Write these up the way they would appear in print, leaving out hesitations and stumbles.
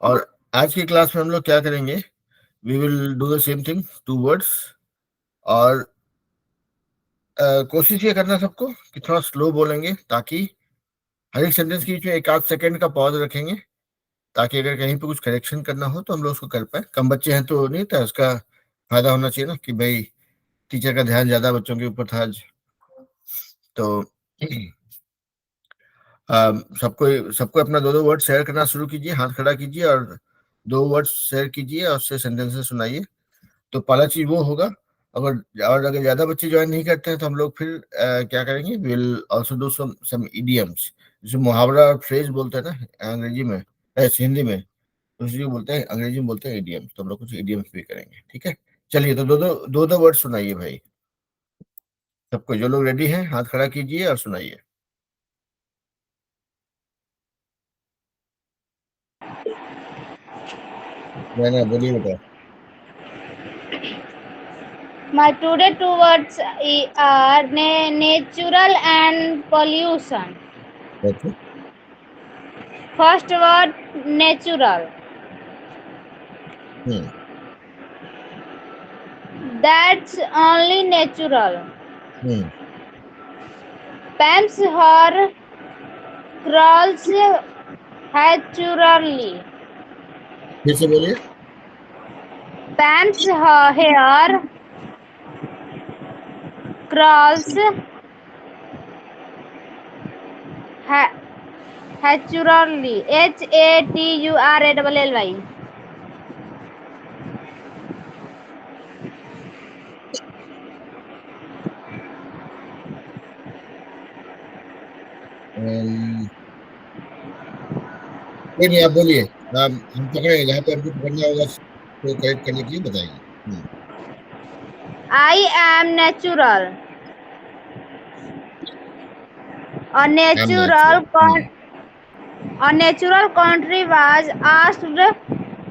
और आज की क्लास में हम लोग क्या करेंगे, we will do the same thing, 2 words. और कोशिश ये करना सबको कि थोड़ा स्लो बोलेंगे, ताकि हर एक सेंटेंस के बीच में 1 आध सेकंड का पॉज रखेंगे, ताकि अगर कहीं पे कुछ करेक्शन करना हो तो हम लोग उसको कर पाए। कम बच्चे हैं तो नहीं था, उसका फायदा होना चाहिए ना कि भाई टीचर का ध्यान ज्यादा बच्चों के ऊपर था आज। तो सबको सबको अपना 2 2 वर्ड शेयर करना शुरू कीजिए, हाथ खड़ा कीजिए और 2 वर्ड शेयर कीजिए और उससे सेंटेंसेस सुनाइए। तो पहला चीज वो होगा। अगर ज्यादा बच्चे ज्वाइन नहीं करते हैं तो हम लोग फिर क्या करेंगे, will also do some idioms, जैसे मुहावरा और फ्रेज बोलते हैं ना अंग्रेजी में, हिंदी में दूसरी को बोलते हैं, अंग्रेजी में बोलते हैं इडियम्स। तो हम लोग कुछ इडियम्स भी करेंगे, ठीक है। चलिए, तो दो दो वर्ड सुनाइए भाई सबको। जो लोग रेडी हैं हाथ खड़ा कीजिए और सुनाइए। ना बोलिए बेटा। My today two words are natural and pollution. Okay. First word natural. Hmm That's only natural. Hmm Pam's hair curls naturally. फिर से बोलिए। Pam's hair curls naturally. HATURALLY. अम, कोई नहीं, आप बोलिए। हम पकड़ेंगे जहाँ पे हमको पकड़ना होगा तो करेक्ट करने के लिए बताइए। I am natural. A I am natural. natural A natural country was asked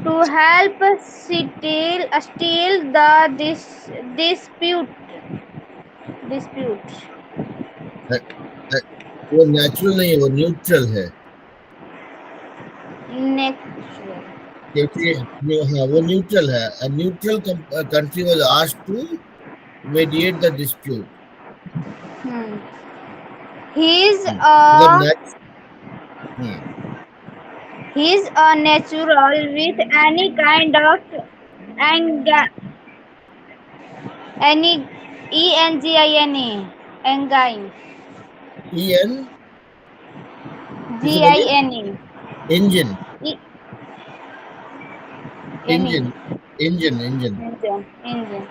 to help settle the dispute. वो नेचुरल नहीं है, वो न्यूट्रल है। Natural. क्योंकि हाँ, वो न्यूट्रल है। Neutral country was asked to mediate the dispute. Hmm. He's मतलब a net. Hmm he's a natural with any kind of ang any engine engine E N, फिर से बोलिए। gine engine. E- any engine engine engine. engine.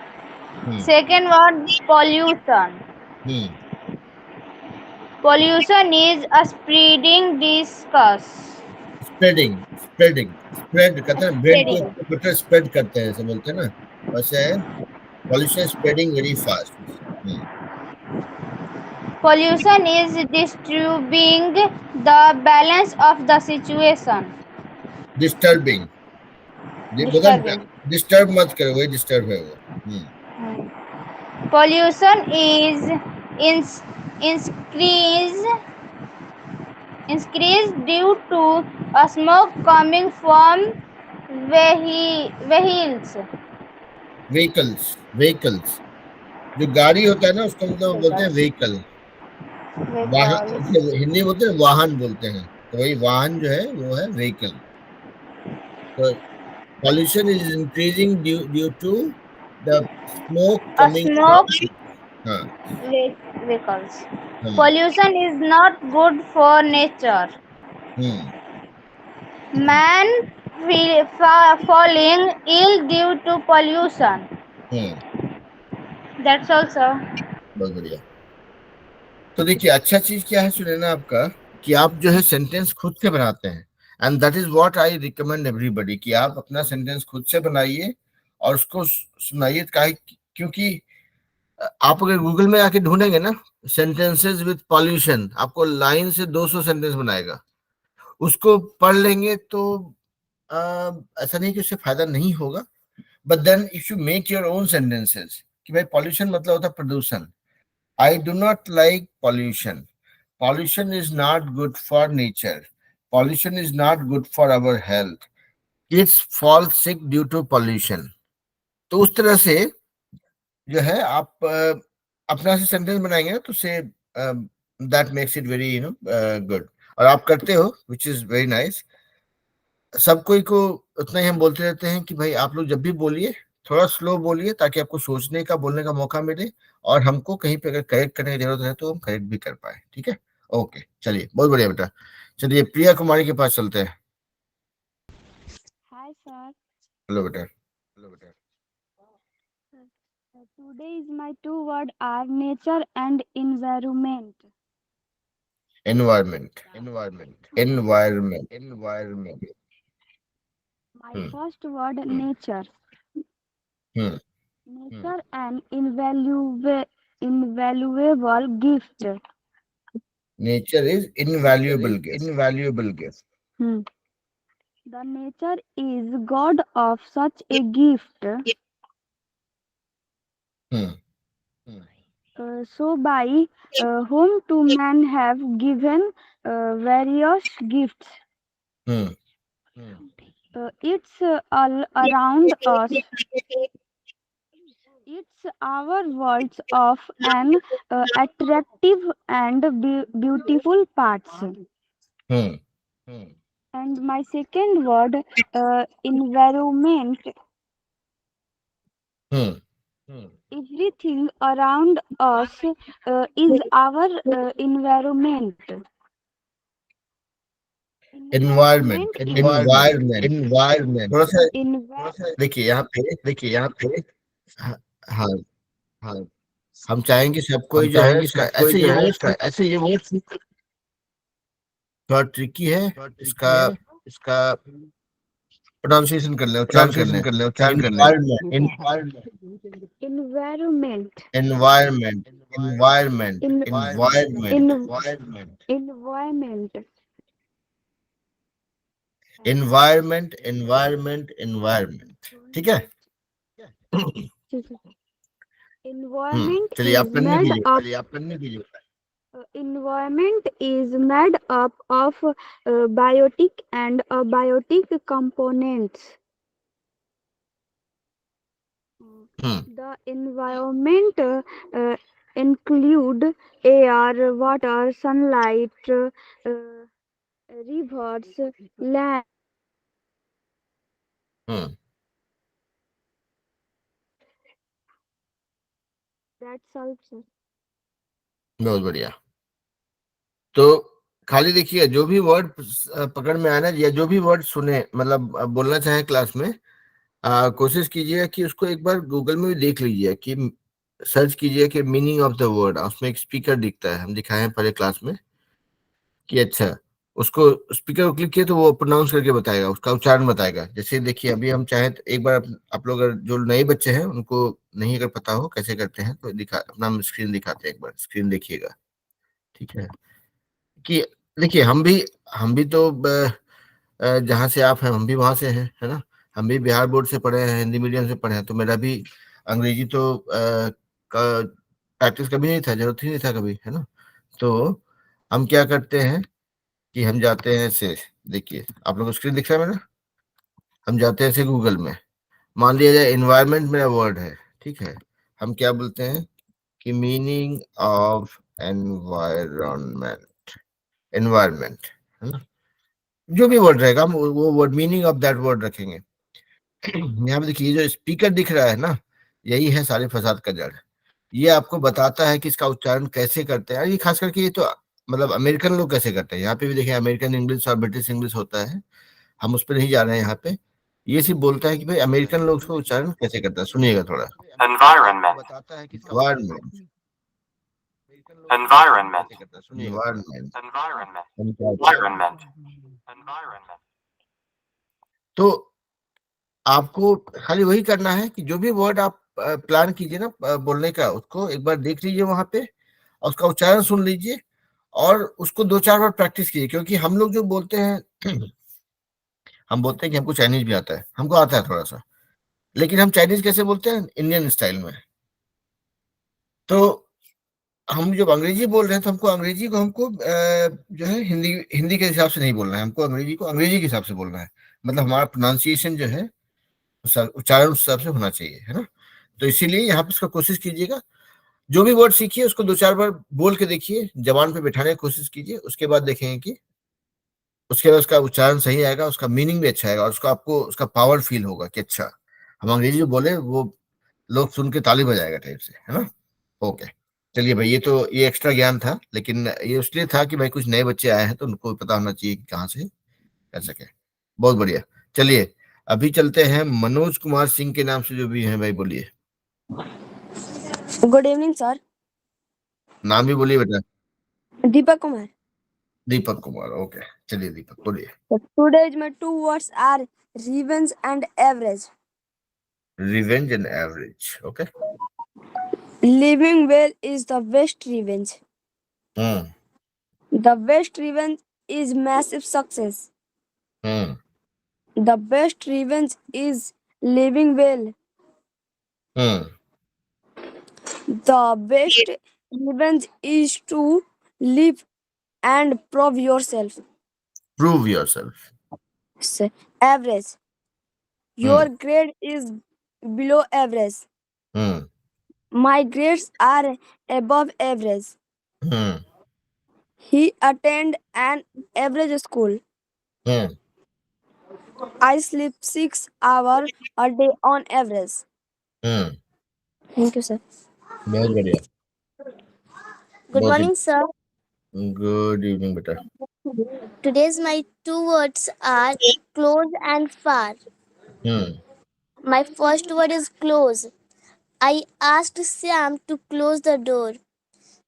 Hmm Second word pollution. Hmm Pollution is a spreading discuss. Spreading spreading spread करते हैं, bread को Spreading. Butter spread करते हैं, ऐसे बोलते हैं ना, वैसे है। Pollution spreading very fast. Pollution is disturbing the balance of the situation. Disturbing. मतलब Disturbing. डिस्टर्ब मत करो, वही डिस्टर्ब है वो। Pollution is in, increase increased due to a smoke coming from vehicles. Vehicles vehicles, जो गाड़ी होता है ना उसको मतलब बोलते हैं Vehicles. व्हीकल। वाहन, Vehicles. हिंदी में बोलते हैं वाहन बोलते हैं, तो वही वाहन जो है वो है व्हीकल। तो pollution is increasing due to the smoke A coming smoke from. हाँ vehicles. हाँ। Pollution is not good for nature. Hmm Man falling ill due to pollution. Hmm That's also. बहुत बढ़िया। तो देखिए, अच्छा चीज क्या है सुने ना आपका, कि आप जो है सेंटेंस खुद से बनाते हैं। And that is what I recommend everybody, कि आप अपना सेंटेंस खुद से बनाइए और उसको सुनाइए। काहे क्योंकि आप अगर गूगल में आके ढूंढेंगे ना सेंटेंसेस विद पॉल्यूशन, आपको लाइन से 200 सेंटेंस बनाएगा। उसको पढ़ लेंगे तो अ, ऐसा नहीं कि उससे फायदा नहीं होगा, but then if you make your own sentences, कि भाई पॉल्यूशन मतलब होता है प्रदूषण। I do not like pollution. Pollution is not good for nature. Pollution is not good for our health. Kids fall sick due to pollution. तो उस तरह से जो है आप अपना से सेंटेंस बनाएंगे ना, तो say that makes it very good. और आप करते हो, विच इज वेरी नाइस। सब कोई को उतना ही हम बोलते रहते हैं कि भाई आप लोग जब भी बोलिए थोड़ा स्लो बोलिए, ताकि आपको सोचने का, बोलने का मौका मिले, और हमको कहीं पे अगर करेक्ट करने की जरूरत है तो हम करेक्ट भी कर पाए। ठीक है, ओके, चलिए, बहुत बढ़िया बेटा। चलिए प्रिया कुमारी के पास चलते हैं। Hi, sir. हेलो बेटा। Today is my two word are nature and environment. Environment, My hmm first word nature. Hmm Nature an invaluable gift. Nature is invaluable gift. Hmm. The nature is God of such a gift. Hmm So by whom to man have given various gifts. Hmm It's all around us. It's our worlds of an attractive and beautiful parts. Hmm And my second word, environment. Hmm Everything around us is our environment. Environment, Environment is थोड़ा सा envi- देखिए यहाँ पे। हाँ हाँ, हम चाहेंगे सबको जो है इसका ऐसे ये वर्ड थोड़ा ट्रिकी है, इसका प्रोनाउंसिएशन कर लें, उच्चारण कर लें। Environment, environment. Environment, In, environment, in, environment. Environment. ठीक है। Environment चलिए is आप करने made दीजिए। up. Environment is made up of biotic and abiotic components. Hmm The environment include air, water, sunlight, rivers, land. Hmm That's all, sir. बहुत बढ़िया। तो खाली देखिए, जो भी वर्ड पकड़ में आना, या जो भी वर्ड सुने, मतलब बोलना चाहे क्लास में, कोशिश कीजिए कि उसको एक बार गूगल में भी देख लीजिए, कि सर्च कीजिए कि मीनिंग ऑफ द वर्ड। उसमें एक स्पीकर दिखता है, हम दिखाए हैं पहले क्लास में, कि अच्छा, उसको स्पीकर को क्लिक किए तो वो प्रोनाउंस करके बताएगा, उसका उच्चारण बताएगा। जैसे देखिए, अभी हम चाहे तो एक बार आप लोग, अगर जो नए बच्चे हैं उनको नहीं अगर पता हो कैसे करते हैं, तो दिखा, अपना स्क्रीन दिखाते हैं, एक बार स्क्रीन देखिएगा। ठीक है, कि देखिए, हम भी तो जहाँ से आप हैं हम भी वहां से हैं, है ना। हम भी बिहार बोर्ड से पढ़े हैं, हिंदी मीडियम से पढ़े हैं, तो मेरा भी अंग्रेजी तो का प्रैक्टिस कभी नहीं था, जरूरत ही नहीं था कभी, है ना। तो हम क्या करते हैं कि हम जाते हैं से, देखिए आप लोग को स्क्रीन दिख रहा है मेरा। हम जाते हैं से गूगल में, मान लिया जाए एनवायरनमेंट मेरा वर्ड है, ठीक है। हम क्या बोलते हैं कि मीनिंग ऑफ एनवायरनमेंट, एनवायरनमेंट, है ना। जो भी वर्ड रहेगा हम वो word, meaning of that word रखेंगे। यहाँ पे देखिए, ये जो स्पीकर दिख रहा है ना, यही है सारे फसाद का जड़। ये आपको बताता है कि इसका उच्चारण कैसे करते हैं। ये खास करके ये तो मतलब अमेरिकन लोग कैसे करते हैं। यहाँ पे भी देखिए, अमेरिकन इंग्लिश और ब्रिटिश इंग्लिश होता है, हम उस पर नहीं जा रहे हैं यहाँ पे। ये सिर्फ बोलता है कि भाई अमेरिकन लोग उसको उच्चारण कैसे करता है, सुनिएगा थोड़ा। environment, environment, environment, environment, environment, हम क्या environment, environment. तो आपको खाली वही करना है कि जो भी वर्ड आप प्लान कीजिए ना बोलने का, उसको एक बार देख लीजिए वहां पे, और उसका उच्चारण सुन लीजिए, और उसको दो चार बार प्रैक्टिस कीजिए। क्योंकि हम लोग जो बोलते हैं हम बोलते हैं कि हमको चाइनीज भी आता है, हमको आता है थोड़ा सा, लेकिन हम चाइनीज कैसे बोलते हैं, इंडियन स्टाइल में। तो हम जब अंग्रेजी बोल रहे हैं, तो हमको अंग्रेजी को जो है हिंदी हिंदी के हिसाब से नहीं बोलना है, हमको अंग्रेजी को अंग्रेजी के हिसाब से बोलना है। मतलब हमारा प्रोनाउंसिएशन जो है उच्चारण उस हिसाब से होना चाहिए, है ना। तो इसीलिए यहाँ पे इसका कोशिश कीजिएगा, जो भी वर्ड सीखिए उसको 2-4 बार बोल के देखिए, जबान पे बैठाने की कोशिश कीजिए, उसके बाद देखेंगे कि उसके बाद उसका उच्चारण सही आएगा, उसका मीनिंग भी अच्छा आएगा, और उसको आपको उसका पावर फील होगा कि अच्छा हम अंग्रेजी जो बोले वो लोग सुन के ताली बजाएगा टाइप से, है ना। ओके, चलिए भाई, ये एक्स्ट्रा ज्ञान था, लेकिन ये इसलिए था कि भाई कुछ नए बच्चे आए हैं तो उनको पता होना चाहिए कि कहाँ से कर सके। बहुत बढ़िया। चलिए अभी चलते हैं मनोज कुमार सिंह के नाम से जो भी हैं भाई, बोलिए। Good evening sir. नाम भी बोलिए बेटा। दीपक कुमार। दीपक कुमार, ओके, चलिए दीपक बोलिए। Today's my two words are revenge and average. Revenge and average, okay. Living well is the best revenge. Hmm The best revenge is massive success. Hmm The best revenge is living well. Hmm The best revenge is to live and prove yourself. Prove yourself. Average. Your grade is below average. Hmm My grades are above average. Hmm He attend an average school. Hmm I sleep 6 hours a day on average. Hmm Thank you, sir. बहुत बढ़िया। Good बहुत morning, sir. Good evening बेटा। Today's my two words are close and far. Hmm My first word is close. I asked Sam to close the door.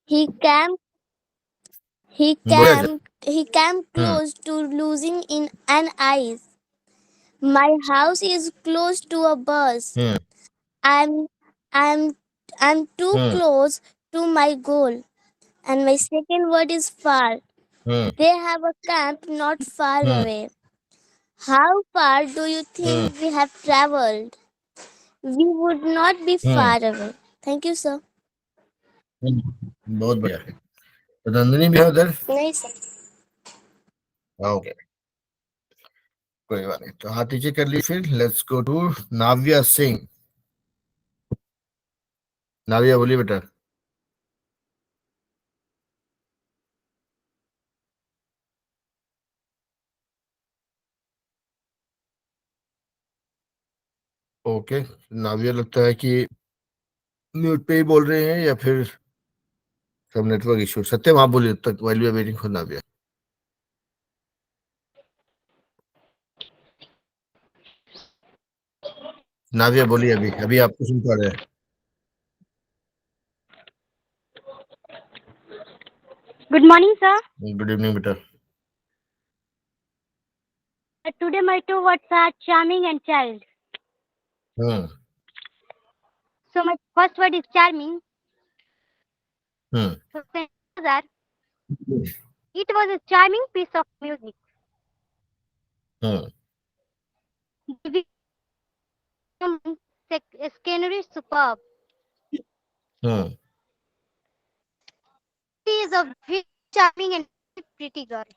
He came he बोला जा। came he came close to losing in an eyes. My house is close to a bus. Hmm I'm I'm I'm too hmm close to my goal. And my second word is far. Hmm They have a camp not far hmm away. How far do you think we have traveled? We would not be hmm far away. Thank you, sir. बहुत बढ़िया है। तो नंदिनी भी है उधर? नहीं sir. Okay, कोई बात नहीं, तो हाथ नीचे कर ली। फिर let's go to Navya Singh. Navya बोलिए बेटा। ओके, नाव्या लगता है कि म्यूट पे ही बोल रहे हैं या फिर सब नेटवर्क इशू। सत्यम आप बोलिए तब तक, while we are waiting for Navya. Navya बोलिए, अभी अभी आपको सुन पा रहे हैं। Good morning, sir. Good evening बेटा। Today my two words are charming and child. Hmm So my first word is charming. Hmm So that it was a charming piece of music. Hmm The scenery is superb. Hmm She is a very charming and pretty girl.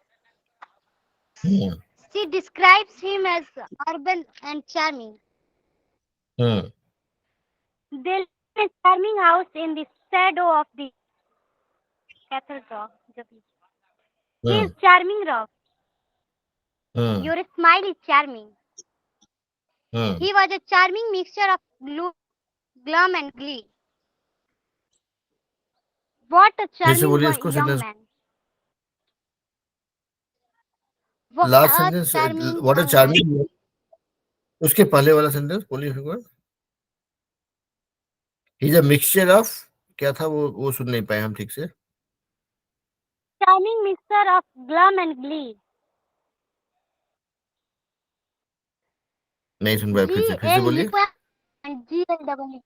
Hmm She describes him as urban and charming. Hmm They live in a charming house in the shadow of the cathedral. He is charming, Rob. Hmm Your smile is charming. Hmm He was a charming mixture of glum and glee. What a फिर से charming बोलिए इसको young sentence. man. What last a sentence, charming what are young man. Charming, उसके पहले वाला sentence बोलिए एक बार। He is a mixture of, क्या था वो सुन नहीं पाए हम ठीक से। Charming mixture of glum and glee. नहीं सुन पाए, फिर से बोलिए। G-L-U and G-L-W.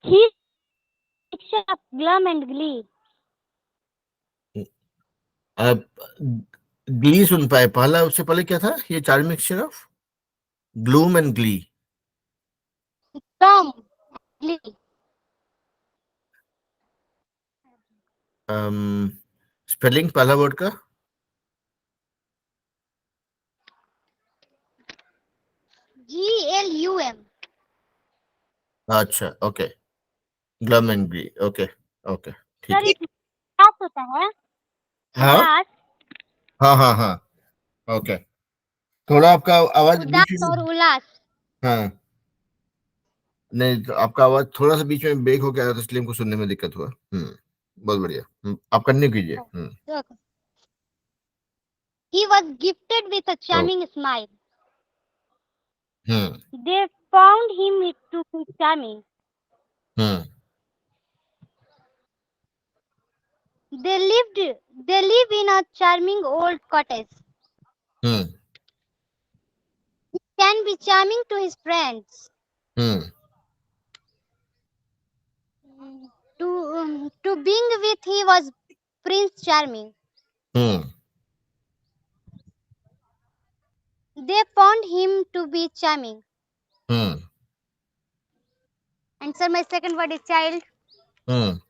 He is a mixture of glum and glee. आप ग्ली सुन पाए, पहला उससे पहले क्या था? ये चार mixture of glum and glee. Glum, glee. Spelling पहला वर्ड का। GLUM. अच्छा, okay, glum and glee, okay okay, ठीक सर है। एक उल्लास होता है, हाँ उदास, हाँ हाँ हाँ, ओके। थोड़ा आपका आवाज बीच उदास में, और उल्लास। हाँ, नहीं तो आपका आवाज थोड़ा सा बीच में ब्रेक हो गया था, इसलिए हमको सुनने में दिक्कत हुआ। बहुत बढ़िया। आप कंटिन्यू कीजिए। He was gifted with a Oh. charming smile. Hmm They found him to be charming. Hmm They live in a charming old cottage. Hmm He can be charming to his friends. Hmm To being with he was Prince Charming. Hmm They found him to be charming. Hmm And sir, my second word is child. Hmm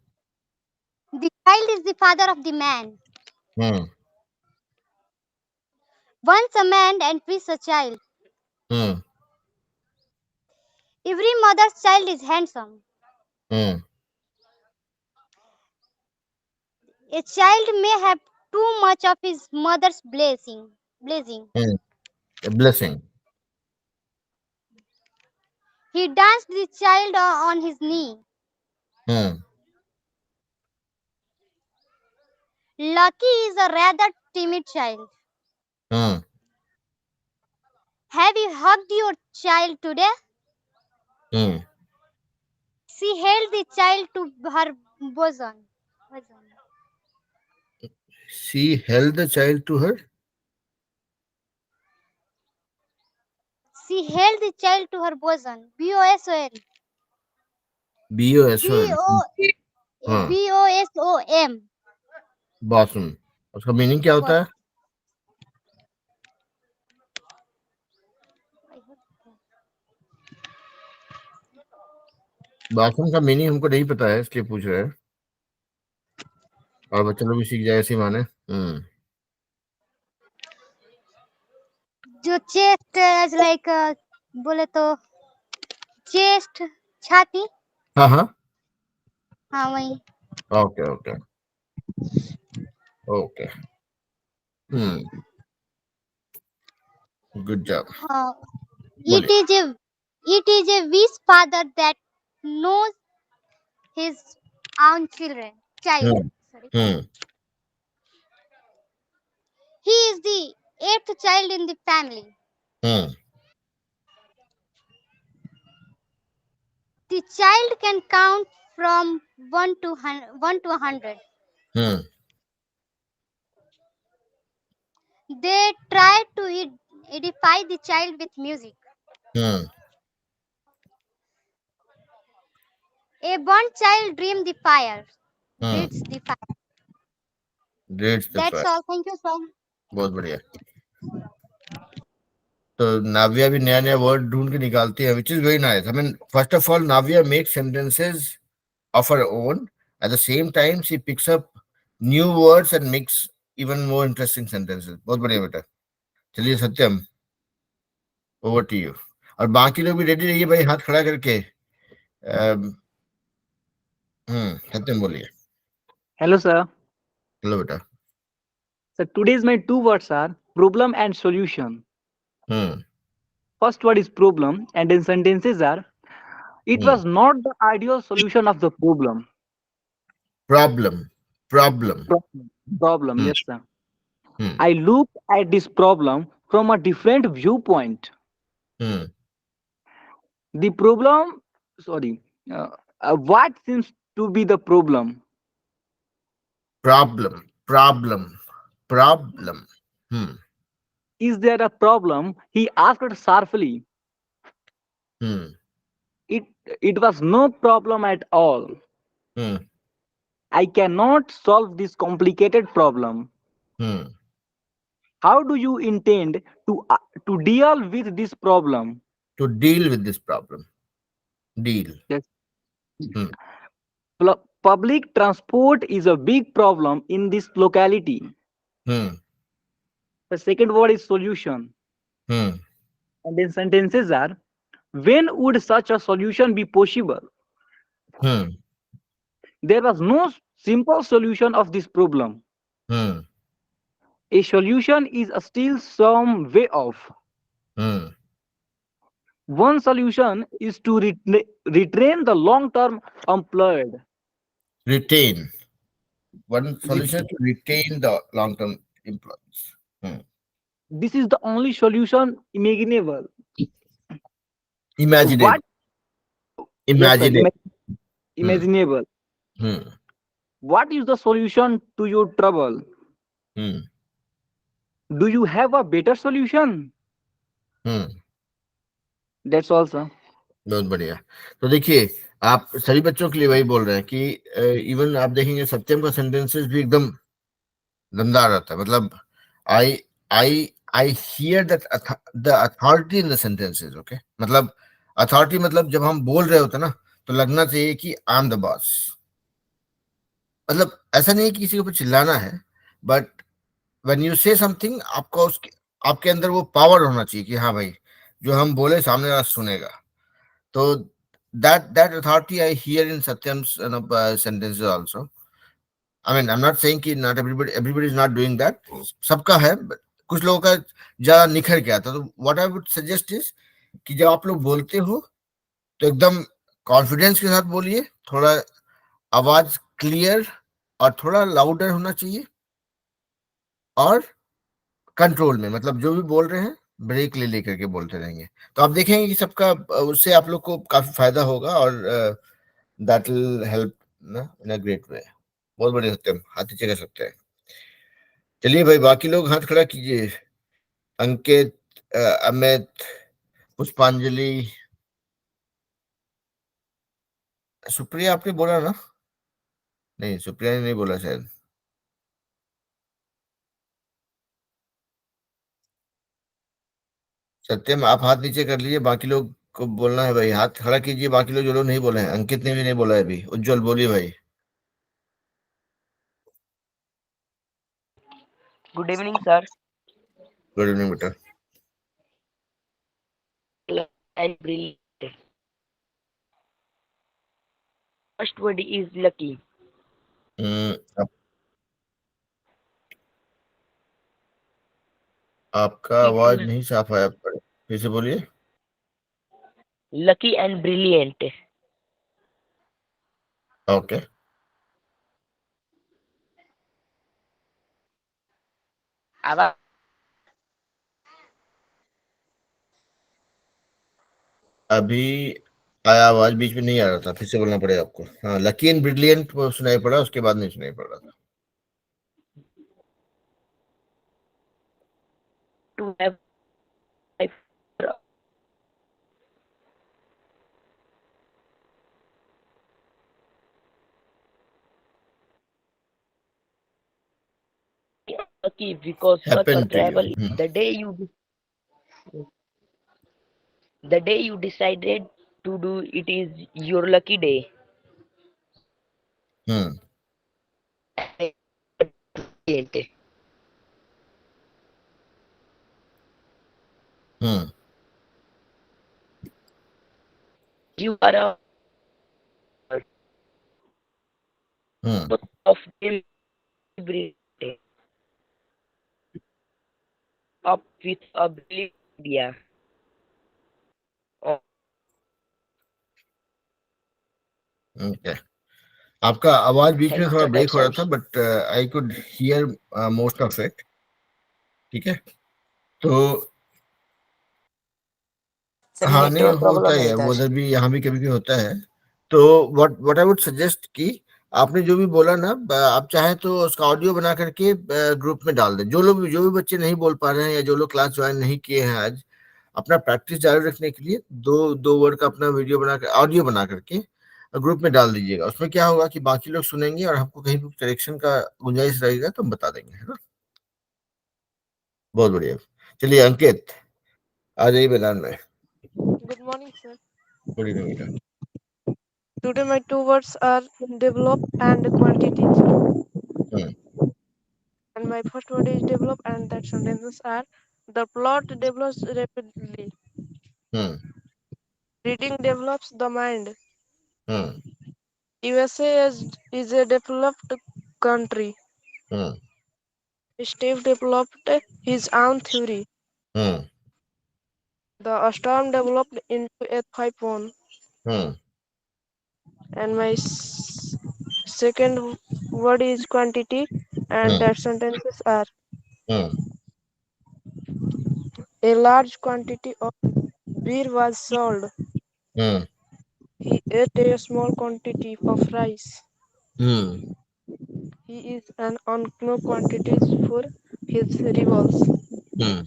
The child is the father of the man. Hmm Once a man and twice a child. Hmm Every mother's child is handsome. Hmm A child may have too much of his mother's blessing. A blessing. He danced the child on his knee. Hmm Lucky is a rather timid child. Hmm Have you hugged your child today? Hmm She held the child to her bosom. She held the child to her. She held the child to her bosom. BOSOM. BOSOM. हाँ, BOSOM. Bathroom. उसका meaning क्या होता है? Bathroom का meaning हमको नहीं पता है, इसलिए पूछ रहे हैं, और बच्चे लोग भी सीख जाए ऐसी माने। जो चेस्ट लाइक बोले तो चेस्ट छाती। हाँ हाँ, हाँ वही। Okay okay okay, good job. It is a wise father that knows his own child. Sorry. He is the eighth child in the family. The child can count from 1 to 100. They try to edify the child with music. A burnt child dreams the fire. Dreads the fire. That's all. Thank you, sir. बहुत बढ़िया। तो नाविया भी नया नया word ढूंढ के निकालती है, which is very nice. I mean, first of all, Navya makes sentences of her own. At the same time, she picks up new words and makes even more interesting sentences. बहुत बढ़िया बेटा। चलिए सत्यम, over to you. और बाकी लोग भी ready रहिए भाई, हाथ खड़ा करके। सत्यम बोलिए। Hello, sir. हेलो बेटा। So today's my two words are problem and solution. First word is problem, and then sentences are it was not the ideal solution of the problem. Problem. Problem, yes, sir. I look at this problem from a different viewpoint. The problem, what seems to be the problem? Problem. Is there a problem? He asked sharply. It was no problem at all. I cannot solve this complicated problem. How do you intend to deal with this problem? To deal with this problem. Deal. Yes. Public transport is a big problem in this locality. The second word is solution. and then sentences are, when would such a solution be possible? Hmm. There was no simple solution of this problem. Hmm. A solution is still some way off. Hmm. One solution is to retrain the long-term unemployed. Retain. One solution to retain the long-term employees. Hmm. This is the only solution imaginable. Imaginable. What? Yes, sir. Imaginable. Imaginable. Hmm. What is the solution to your trouble? Hmm. Do you have a better solution? Hmm. That's all, sir. बहुत बढ़िया। तो देखिए, आप सभी बच्चों के लिए वही बोल रहे हैं कि इवन आप देखेंगे सत्यम का सेंटेंसेस भी एकदम दमदार रहता है। मतलब I I I hear that the authority in the sentences. Okay, मतलब अथॉरिटी मतलब जब हम बोल रहे होते हैं ना, तो लगना चाहिए कि आई एम द बॉस। मतलब ऐसा नहीं है कि किसी के ऊपर चिल्लाना है, बट व्हेन यू से समथिंग, आपको उसके आपके अंदर वो पावर होना चाहिए कि हाँ भाई, जो हम बोले सामने वाला सुनेगा। तो that authority I hear in Satyam's sentences also. I mean, I'm not saying कि not everybody is not doing that. सबका है, but कुछ लोगों का ज्यादा निखर के आता। तो what I would suggest is कि जब आप लोग बोलते हो तो एकदम कॉन्फिडेंस के साथ बोलिए, थोड़ा आवाज क्लियर और थोड़ा लाउडर होना चाहिए, और कंट्रोल में, मतलब जो भी बोल रहे हैं ब्रेक ले लेकर के बोलते रहेंगे। तो आप देखेंगे कि सबका उससे आप लोग को काफी फायदा होगा, और दैट विल हेल्प ना इन अ ग्रेट वे। बहुत बढ़िया सत्यम, हाथ नीचे कर सकते हैं। चलिए भाई, बाकी लोग हाथ खड़ा कीजिए। अंकित, अमित, पुष्पांजलि, सुप्रिया आपने बोला ना? नहीं, सुप्रिया ने नहीं बोला शायद। सत्यम आप हाथ नीचे कर लीजिए, बाकी लोग को बोलना है भाई, हाथ खड़ा कीजिए बाकी लोग जो लोग नहीं बोले हैं। अंकित ने भी नहीं बोला है अभी। उज्जवल बोलिए भाई। Good evening, sir. Good evening बेटा। And brilliant. First word is lucky. आप, आपका आवाज नहीं साफ आया, फिर से बोलिए। Lucky and brilliant. ओके, आवाज अभी आया, आवाज बीच में नहीं आ रहा था, फिर से बोलना पड़ेगा आपको। हाँ, लकी एंड ब्रिलियंट वो सुनाई पड़ा, उसके बाद नहीं सुनाई पड़ रहा था। to have lucky because such a Happened to you. travel the day you decided to do it is your lucky day. Hmm Brilliant. Hmm You are a hmm of brilliant. Up with a brilliant idea. Okay. आपका आवाज बीच में Thanks, थोड़ा sir. Break That's हो रहा all. था, but I could hear most of it. ठीक है, तो सर हाँ, नहीं नेटवर्क होता प्रॉब्लम ही है है वो, इधर. उधर भी यहाँ भी कभी कभी होता है। तो व्हाट आई वुड सजेस्ट कि आपने जो भी बोला ना, आप चाहे तो उसका ऑडियो बना करके ग्रुप में डाल दें। जो भी बच्चे नहीं बोल पा रहे हैं या जो लोग क्लास ज्वाइन नहीं किए हैं आज, अपना प्रैक्टिस जारी रखने के लिए दो वर्ड का अपना वीडियो बना कर, ऑडियो बना करके ग्रुप में डाल दीजिएगा। उसमें क्या होगा कि बाकी लोग सुनेंगे, और हमको कहीं भी करेक्शन का गुंजाइश रहेगा तो हम बता देंगे, है ना। बहुत बढ़िया। चलिए अंकित, आ जाइए मैदान में। Good morning, sir. Good evening बेटा। Today my two words are develop and quantity. And my first word is develop, and that sentences are the plot develops rapidly. Reading develops the mind. Hmm. USA is a developed country. Hmm. Steve developed his own theory. Hmm. The storm developed into a typhoon. Hmm. And my second word is quantity, and Hmm. that sentences are: Hmm. a large quantity of beer was sold. Hmm. He ate a small quantity of rice. Hmm. He is an unknown quantities for his rivals. Hmm.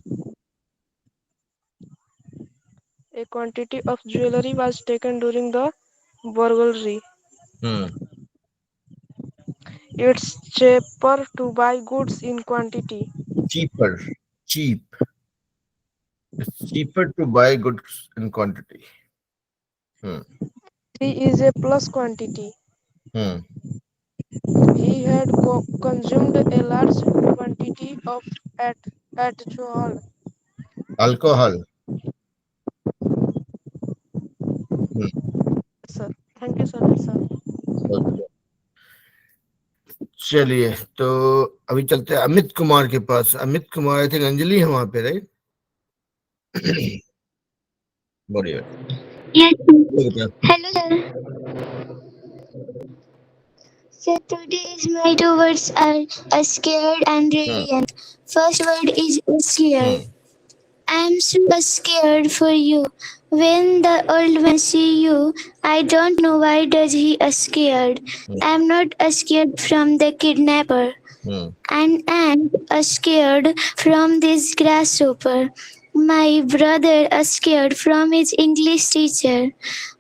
A quantity of jewelry was taken during the burglary. Hmm. It's cheaper to buy goods in quantity. Cheaper. Cheap. It's cheaper to buy goods in quantity. Hmm. 3 is a plus quantity. Hmm. He had consumed a large quantity of alcohol. Alcohol. Hmm. Sir, thank you, sir. That's all. बहुत बढ़िया। चलिए तो अभी चलते हैं अमित कुमार के पास। Amit Kumar, I think Anjali है वहां पे, राइट? बढ़िया। Yes. बेटा। Hello, sir. So today's my two words are scared and radiant. First word is scared. I'm so scared for you. When the old man see you, I don't know why does he scared. I'm not scared from the kidnapper. And I'm scared from this grasshopper. My brother scared from his English teacher.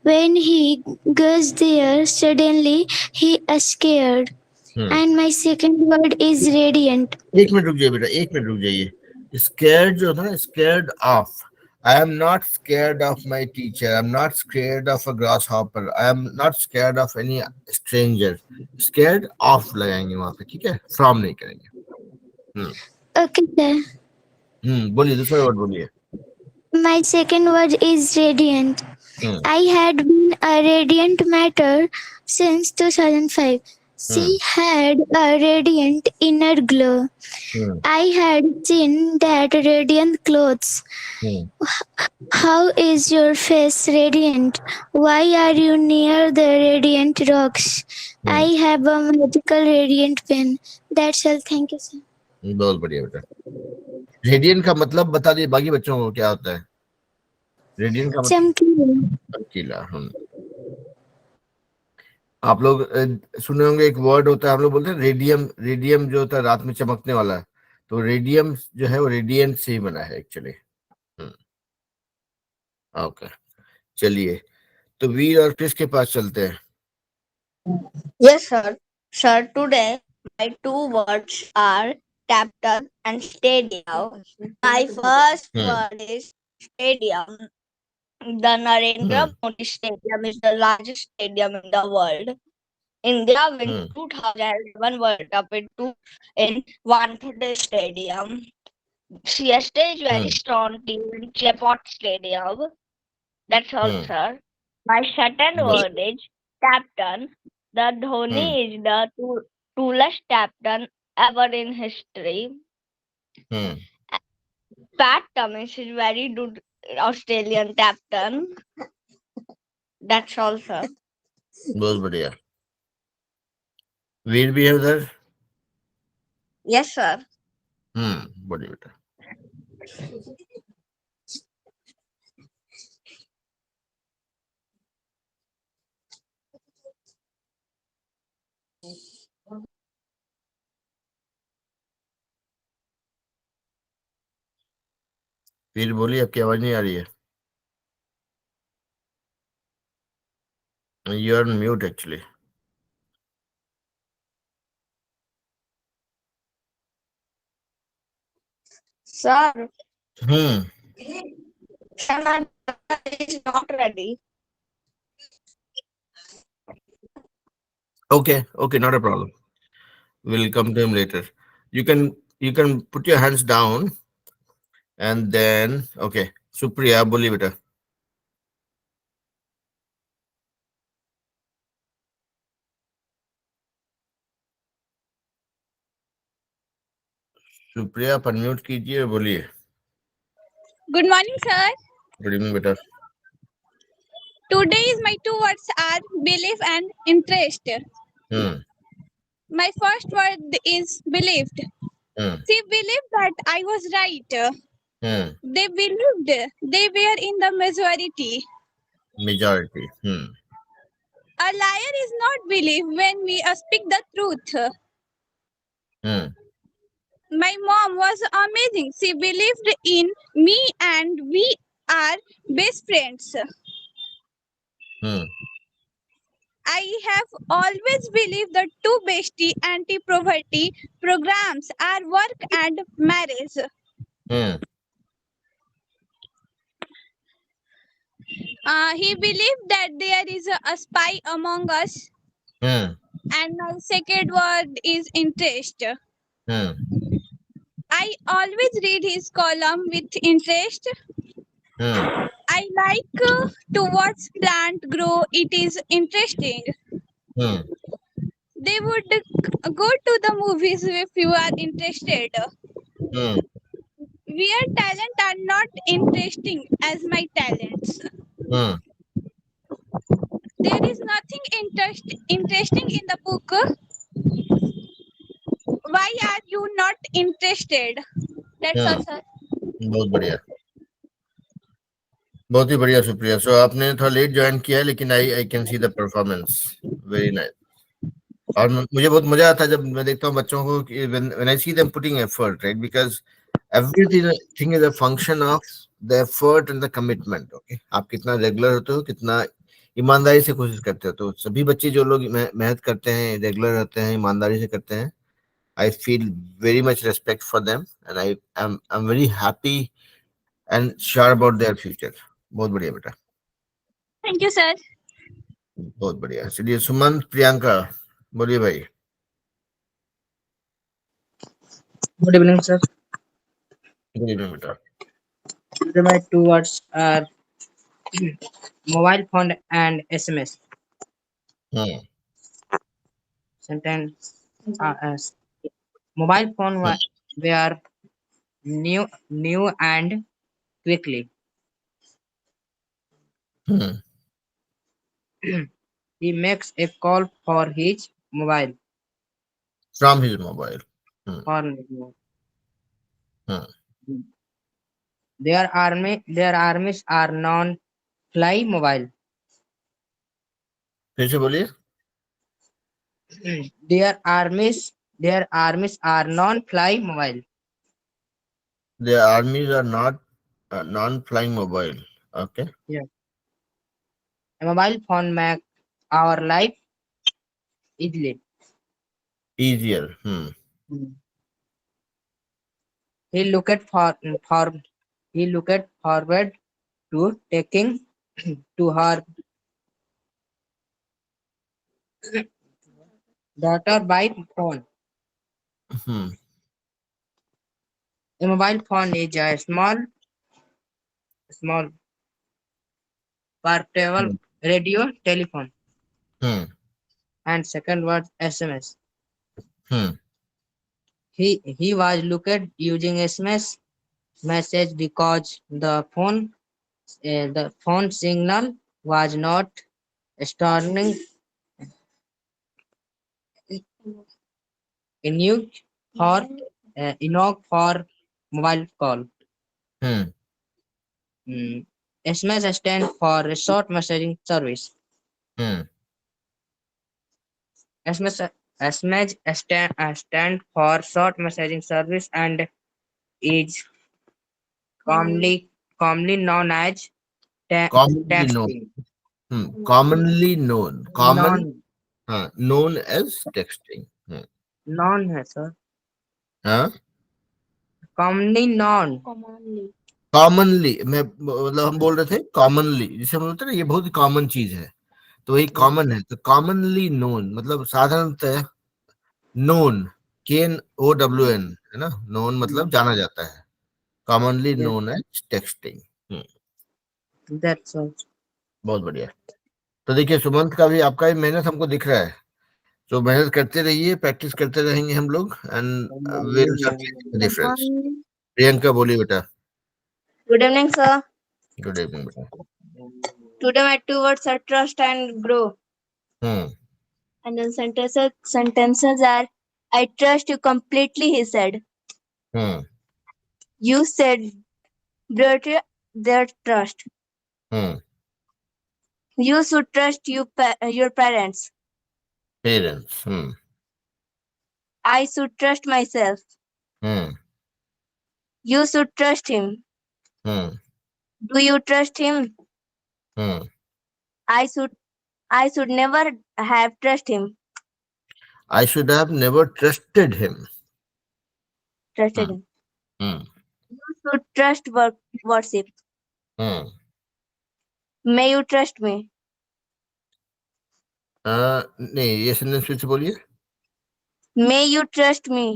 When he goes there, suddenly he scared. And my second word is radiant. एक minute रुक जाइए बेटा, एक minute रुक जाइए। Scared जो था ना, scared of. I am not scared of my teacher, I am not scared of a grass hopper, I am not scared of any stranger. Scared of लगाएंगे वहां पे, ठीक है? फ्रॉम नहीं करेंगे। Okay, sir. बोलिए, दूसरा वर्ड बोलिए। My second word is radiant. I had been a radiant matter since 2005. She had a radiant inner glow. I had seen that radiant clothes. How is your face radiant? Why are you near the radiant rocks? I have a magical radiant pen. That's all. Thank you, sir. बहुत बढ़िया बेटा। Radiant का मतलब बता दिए बाकी बच्चों को क्या होता है? रेडियंट का मतलब चमकीला। आप लोग सुने होंगे, एक वर्ड होता है, हम लोग बोलते हैं रेडियम। रेडियम जो होता है रात में चमकने वाला, तो रेडियम जो है वो रेडियंट से ही बना है एक्चुअली। ओके, चलिए तो वीर और क्रिस के पास चलते हैं। Yes, sir. Sir, today my two words are captain and stadium. My first word is stadium. The Narendra Modi Stadium is the largest stadium in the world. India won 2011 World Cup in Wankhede Stadium. CSK is very strong team in Chepot Stadium. That's all, sir. My second word is captain. The Dhoni is the tallest captain ever in history. Pat Cummins is very good Australian captain. That's all, sir. बहुत बढ़िया। वीर भी है उधर? Yes, sir. बढ़िया बेटा। वीर बोलिए, आपकी आवाज नहीं आ रही है। You are mute actually. Sir, Hmm. sir, my brother is not ready. Okay, not a problem. We'll come to him later. You can put your hands down and then okay. Supriya, बोलिए बेटा। सुप्रिया आप unmute कीजिए और बोलिए। Good morning, sir. Good evening बेटा। Today is my two words are belief and interest. Hmm My first word is believed. Hmm She believed that I was right. Hmm They believed they were in the majority. Majority. A liar is not believed when we speak the truth. Hmm My mom was amazing. She believed in me and we are best friends. Hmm I have always believed the two bestie anti-poverty programs are work and marriage. Hmm He believed that there is a spy among us. Hmm And my second word is interest. Hmm I always read his column with interest. Hmm I like to watch plant grow. It is interesting. Hmm They would go to the movies if you are interested. Hmm Weird talent are not interesting as my talents. Hmm There is nothing interesting in the book. Why are you not interested? That's all, sir. बहुत बढ़िया, बहुत ही बढ़िया सुप्रिया। सो आपने थोड़ा late join किया है, लेकिन I can see the performance, very nice. और मुझे बहुत मजा आता है जब मैं देखता हूँ बच्चों को, when I see them putting effort, right, because everything is a function of the effort and the commitment. Okay, आप कितना रेगुलर होते हो, कितना ईमानदारी से कोशिश करते हो। तो सभी बच्चे जो लोग मेहनत करते हैं, रेगुलर रहते हैं, ईमानदारी से करते हैं, I feel very much respect for them and I am very happy and sure about their future. बहुत बढ़िया बेटा, Thank you, sir. बहुत बढ़िया। चलिए सुमंत, प्रियंका बोलिए भाई। Good evening, sir. Good evening बेटा। Today my two words are mobile phone and SMS. Hmm Sentence. As mobile phone were new and quickly. Hmm He makes a call for his mobile. From his mobile. For his mobile. Hmm Their armies are non-fly mobile. फिर से बोलिए। Their armies are non-fly mobile. The armies are not non-flying mobile. Okay. Yeah. A mobile phone makes our life easily. Easier. He looked forward to taking to her daughter by phone. Hmm. A mobile phone is a small portable radio telephone. Hmm. And second word SMS. Hmm. He was looked using SMS message because the phone signal was not starting enough for mobile call. Hmm. SMS stand for short messaging service. Hmm. SMS stand for short messaging service and is commonly known as Commonly known. texting. Commonly known. Known as texting. Known है sir. हाँ? Commonly known. Commonly, मतलब हम बोल रहे थे commonly, जिसे हम बोलते हैं ना ये बहुत कॉमन चीज है, तो वही कॉमन है। तो commonly known मतलब साधारणतः, known KNOWN है ना, known मतलब जाना जाता है, commonly known as texting। That's all. बहुत बढ़िया। तो देखिए सुमंत का भी, आपका भी मेहनत हमको दिख रहा है। तो मेहनत करते रहिए, प्रैक्टिस करते रहेंगे हम लोग, एंड विल डिफरेंस। प्रियंका बोलिए बेटा। Good evening, sir. Good evening बेटा। Today my two words are trust and grow. And then sentences are I trust you completely, he said. You said betray their trust. You should trust your parents. Parents. I should trust myself. You should trust him. Do you trust him? I should never have trust him. I should have never trusted him. Trusted him. Hmm. You should trust worship. May you trust me. नहीं, ये sentence फिर से बोलिए। May you trust me.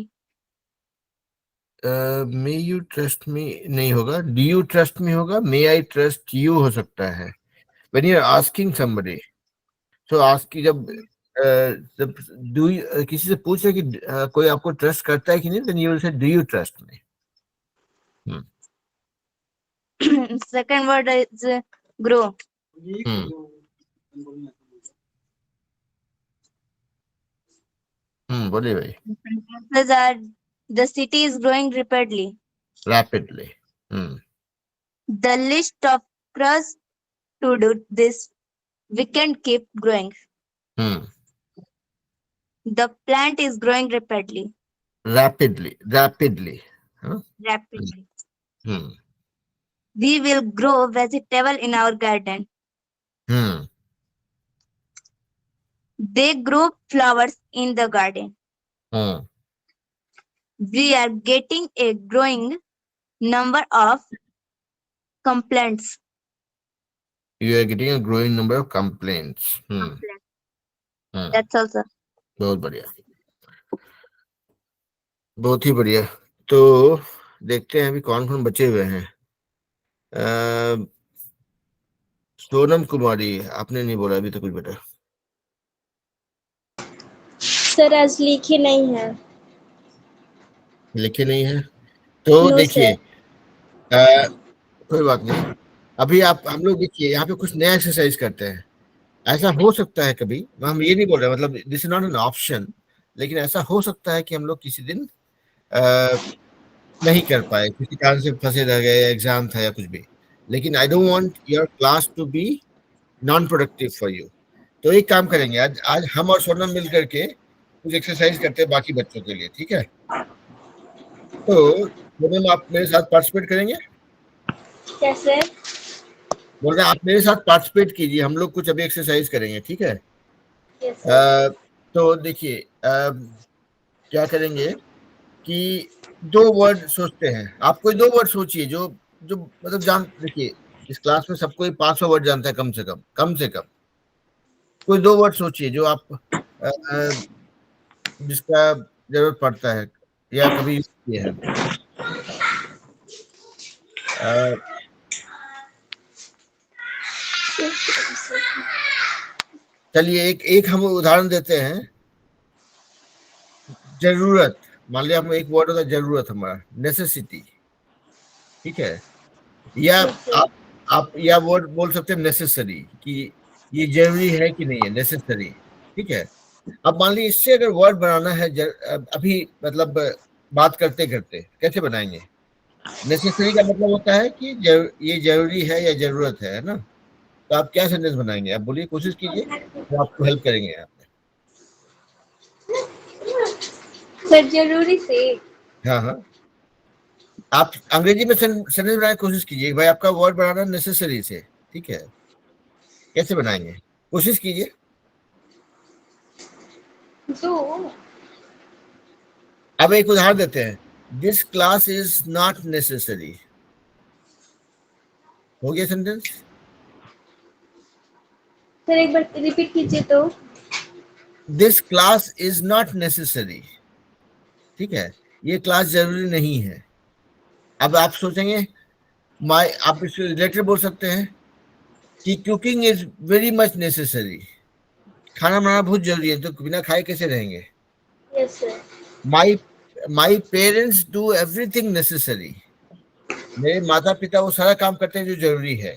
May you trust me नहीं होगा, do you trust me होगा, may I trust you हो सकता है। When you are asking somebody, so ask कि जब do you, किसी से पूछे कि कोई आपको ट्रस्ट करता है कि नहीं, then you will say do you trust me. Second word is grow. बोलिए भाई। Sentences are the city is growing rapidly. Rapidly. The list of chores to do this weekend keep growing. The plant is growing rapidly. Rapidly. Huh? Rapidly. We will grow vegetable in our garden. They grow flowers in the garden. We are getting a growing number of complaints. You are getting a growing number of complaints. That's all, sir. बहुत बढ़िया, बहुत ही बढ़िया। तो देखते हैं अभी कौन कौन बचे हुए हैं। सोनम कुमारी, आपने नहीं बोला अभी तो कुछ बेटा। सर आज लिखे नहीं है। लिखे नहीं है तो देखिए, कोई बात नहीं। अभी हम लोग देखिए यहाँ पे कुछ नया एक्सरसाइज करते हैं। ऐसा हो सकता है कभी, हम ये नहीं बोल रहे, मतलब this is not an option, लेकिन ऐसा हो सकता है कि हम लोग किसी दिन नहीं कर पाए, किसी कारण से फंसे रह गए, एग्जाम था या कुछ भी। लेकिन I don't want your class to be non productive for you. तो एक काम करेंगे, आज हम और सोनम मिल करके कुछ एक्सरसाइज करते हैं बाकी बच्चों के लिए, ठीक है? तो सोनम आप मेरे साथ पार्टिसिपेट करेंगे? कैसे? बोल रहे आप मेरे साथ पार्टिसिपेट कीजिए, हम लोग कुछ अभी एक्सरसाइज करेंगे, ठीक है? तो देखिए क्या करेंगे कि 2 वर्ड सोचते हैं। आप कोई 2 वर्ड सोचिए जो मतलब देखिए इस क्लास में सबको 500 वर्ड जानता है कम से कम। कोई 2 वर्ड सोचिए जो आप जिसका जरूरत पड़ता है या कभी यूज किए हैं। चलिए एक हम उदाहरण देते हैं। जरूरत, मान लिया हम एक वर्ड होता है जरूरत, हमारा नेसेसिटी, ठीक है? या आप या वर्ड बोल सकते हैं नेसेसरी, कि ये जरूरी है कि नहीं है, नेसेसरी, ठीक है? अब मान लीजिए इससे अगर वर्ड बनाना है अभी मतलब बात करते करते कैसे बनाएंगे? नेसेसरी का मतलब होता है कि ये जरूरी है या जरूरत है ना? तो आप क्या सेंटेंस बनाएंगे? आप बोलिए, कोशिश कीजिए, तो आपको हेल्प करेंगे यहाँ पे। सर जरूरी से। हाँ, आप अंग्रेजी में सेंटेंस बनाने की कोशिश कीजिए। भाई आपका वर्ड बनाना नेसेसरी से, ठीक है? कैसे बनाएंगे? कोशिश कीजिए। अब एक उदाहरण देते हैं, this class is not necessary. हो गया सेंटेंस? सर एक बार रिपीट कीजिए तो। This class is not necessary, ठीक है? ये क्लास जरूरी नहीं है। अब आप सोचेंगे आप इसको रिलेटेड बोल सकते हैं कि cooking is very much necessary, खाना बनाना बहुत जरूरी है, तो बिना खाए कैसे रहेंगे? Yes sir. My parents do everything necessary. मेरे माता पिता वो सारा काम करते हैं जो जरूरी है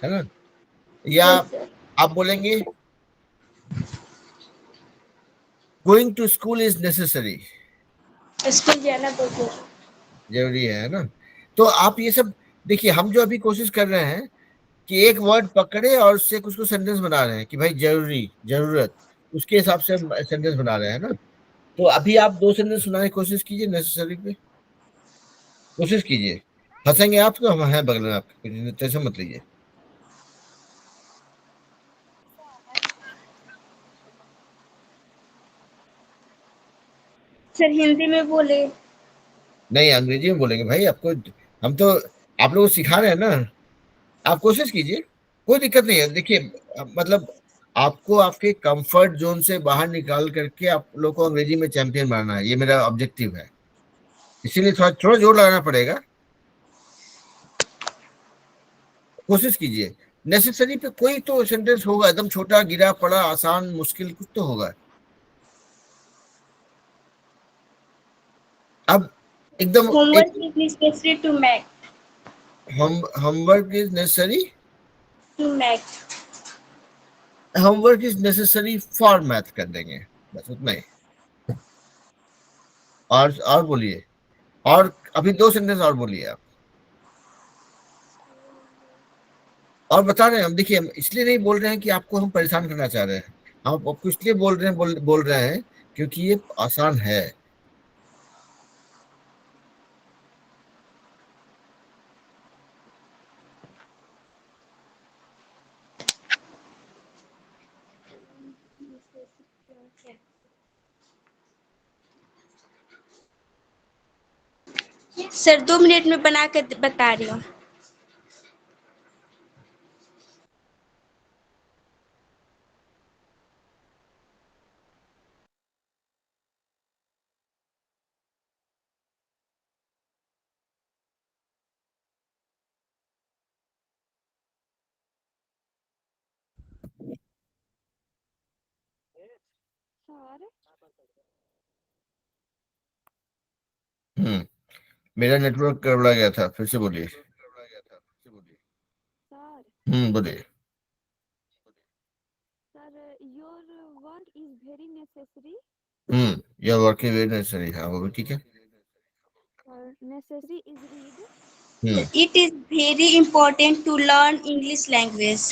ना? या यस सर। आप बोलेंगे going to school is necessary, school जाना बहुत जरूरी है ना? तो आप ये सब देखिए, हम जो अभी कोशिश कर रहे हैं कि एक वर्ड पकड़े और उससे कुछ कुछ सेंटेंस बना रहे हैं कि भाई जरूरी, जरूरत, उसके हिसाब से हम सेंटेंस बना रहे हैं ना। तो अभी आप 2 सेंटेंस सुनाने की कोशिश कीजिए नेसेसरी पे, कोशिश कीजिए। हंसेंगे आप तो हम हैं बगल में आपके, टेंशन मत लीजिए। सर हिंदी में बोले। नहीं, अंग्रेजी में बोलेंगे भाई आपको, हम तो आप लोगों को सिखा रहे हैं ना, आप कोशिश कीजिए, कोई दिक्कत नहीं है। देखिए मतलब आपको आपके कंफर्ट जोन से बाहर निकाल करके आप लोग को अंग्रेजी में चैंपियन बनाना है, ये मेरा ऑब्जेक्टिव है। इसीलिए थोड़ा थोड़ा जोर लगाना पड़ेगा, कोशिश कीजिए। नेसेसरी पे कोई तो सेंटेंस होगा, एकदम छोटा, गिरा पड़ा, आसान, मुश्किल, कुछ तो होगा। अब एकदम homework is necessary to math. Homework is necessary to math. Homework is necessary for math कर देंगे, बस उतना ही। और बोलिए, और अभी 2 सेंटेंस और बोलिए आप। और बता रहे हैं हम, देखिए हम इसलिए नहीं बोल रहे हैं कि आपको हम परेशान करना चाह रहे हैं, हम आपको इसलिए बोल रहे हैं क्योंकि ये आसान है। सर 2 मिनट में बना कर बता रही हूँ। मेरा नेटवर्क गड़बड़ा गया था, फिर से बोलिए। बोलिए। Sir your work is very necessary. Your work is very necessary, हाँ वो भी ठीक है। और necessary is read. It is very important to learn English language.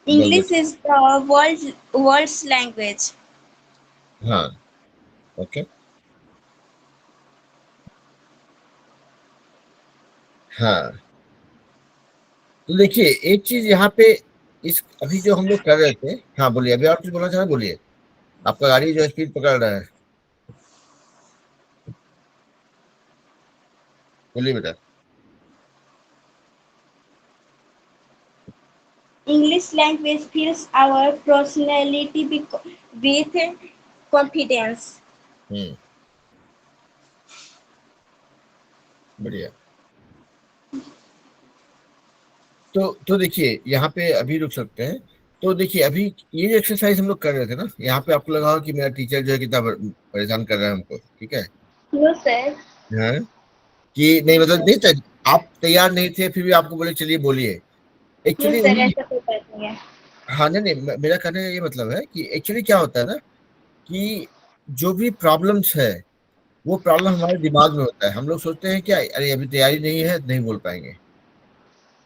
English is the world's language. हाँ, ओके, हाँ। तो देखिए एक चीज यहाँ पे, इस अभी जो हम लोग कर रहे थे, हाँ बोलिए, अभी आप कुछ बोलना चाह रहे हैं, बोलिए। आपका गाड़ी जो स्पीड पकड़ रहा है, बोलिए बेटा। English language fills our personality with confidence. बढ़िया। तो देखिए यहाँ पे अभी रुक सकते हैं। तो देखिए अभी ये जो एक्सरसाइज हम लोग कर रहे थे ना, यहाँ पे आपको लगा कि मेरा टीचर जो है कितना परेशान कर रहा है हमको, ठीक है? No sir. हाँ, कि नहीं मतलब नहीं था, आप तैयार नहीं थे, फिर भी आपको बोले चलिए बोलिए। एक्चुअली No sir, ऐसा कोई बात नहीं है। हाँ नहीं, मेरा कहने का ये मतलब है कि एक्चुअली क्या होता है ना, कि जो भी प्रॉब्लम्स है वो प्रॉब्लम हमारे दिमाग में होता है। हम लोग सोचते हैं क्या, अरे अभी तैयारी नहीं है, नहीं बोल पाएंगे।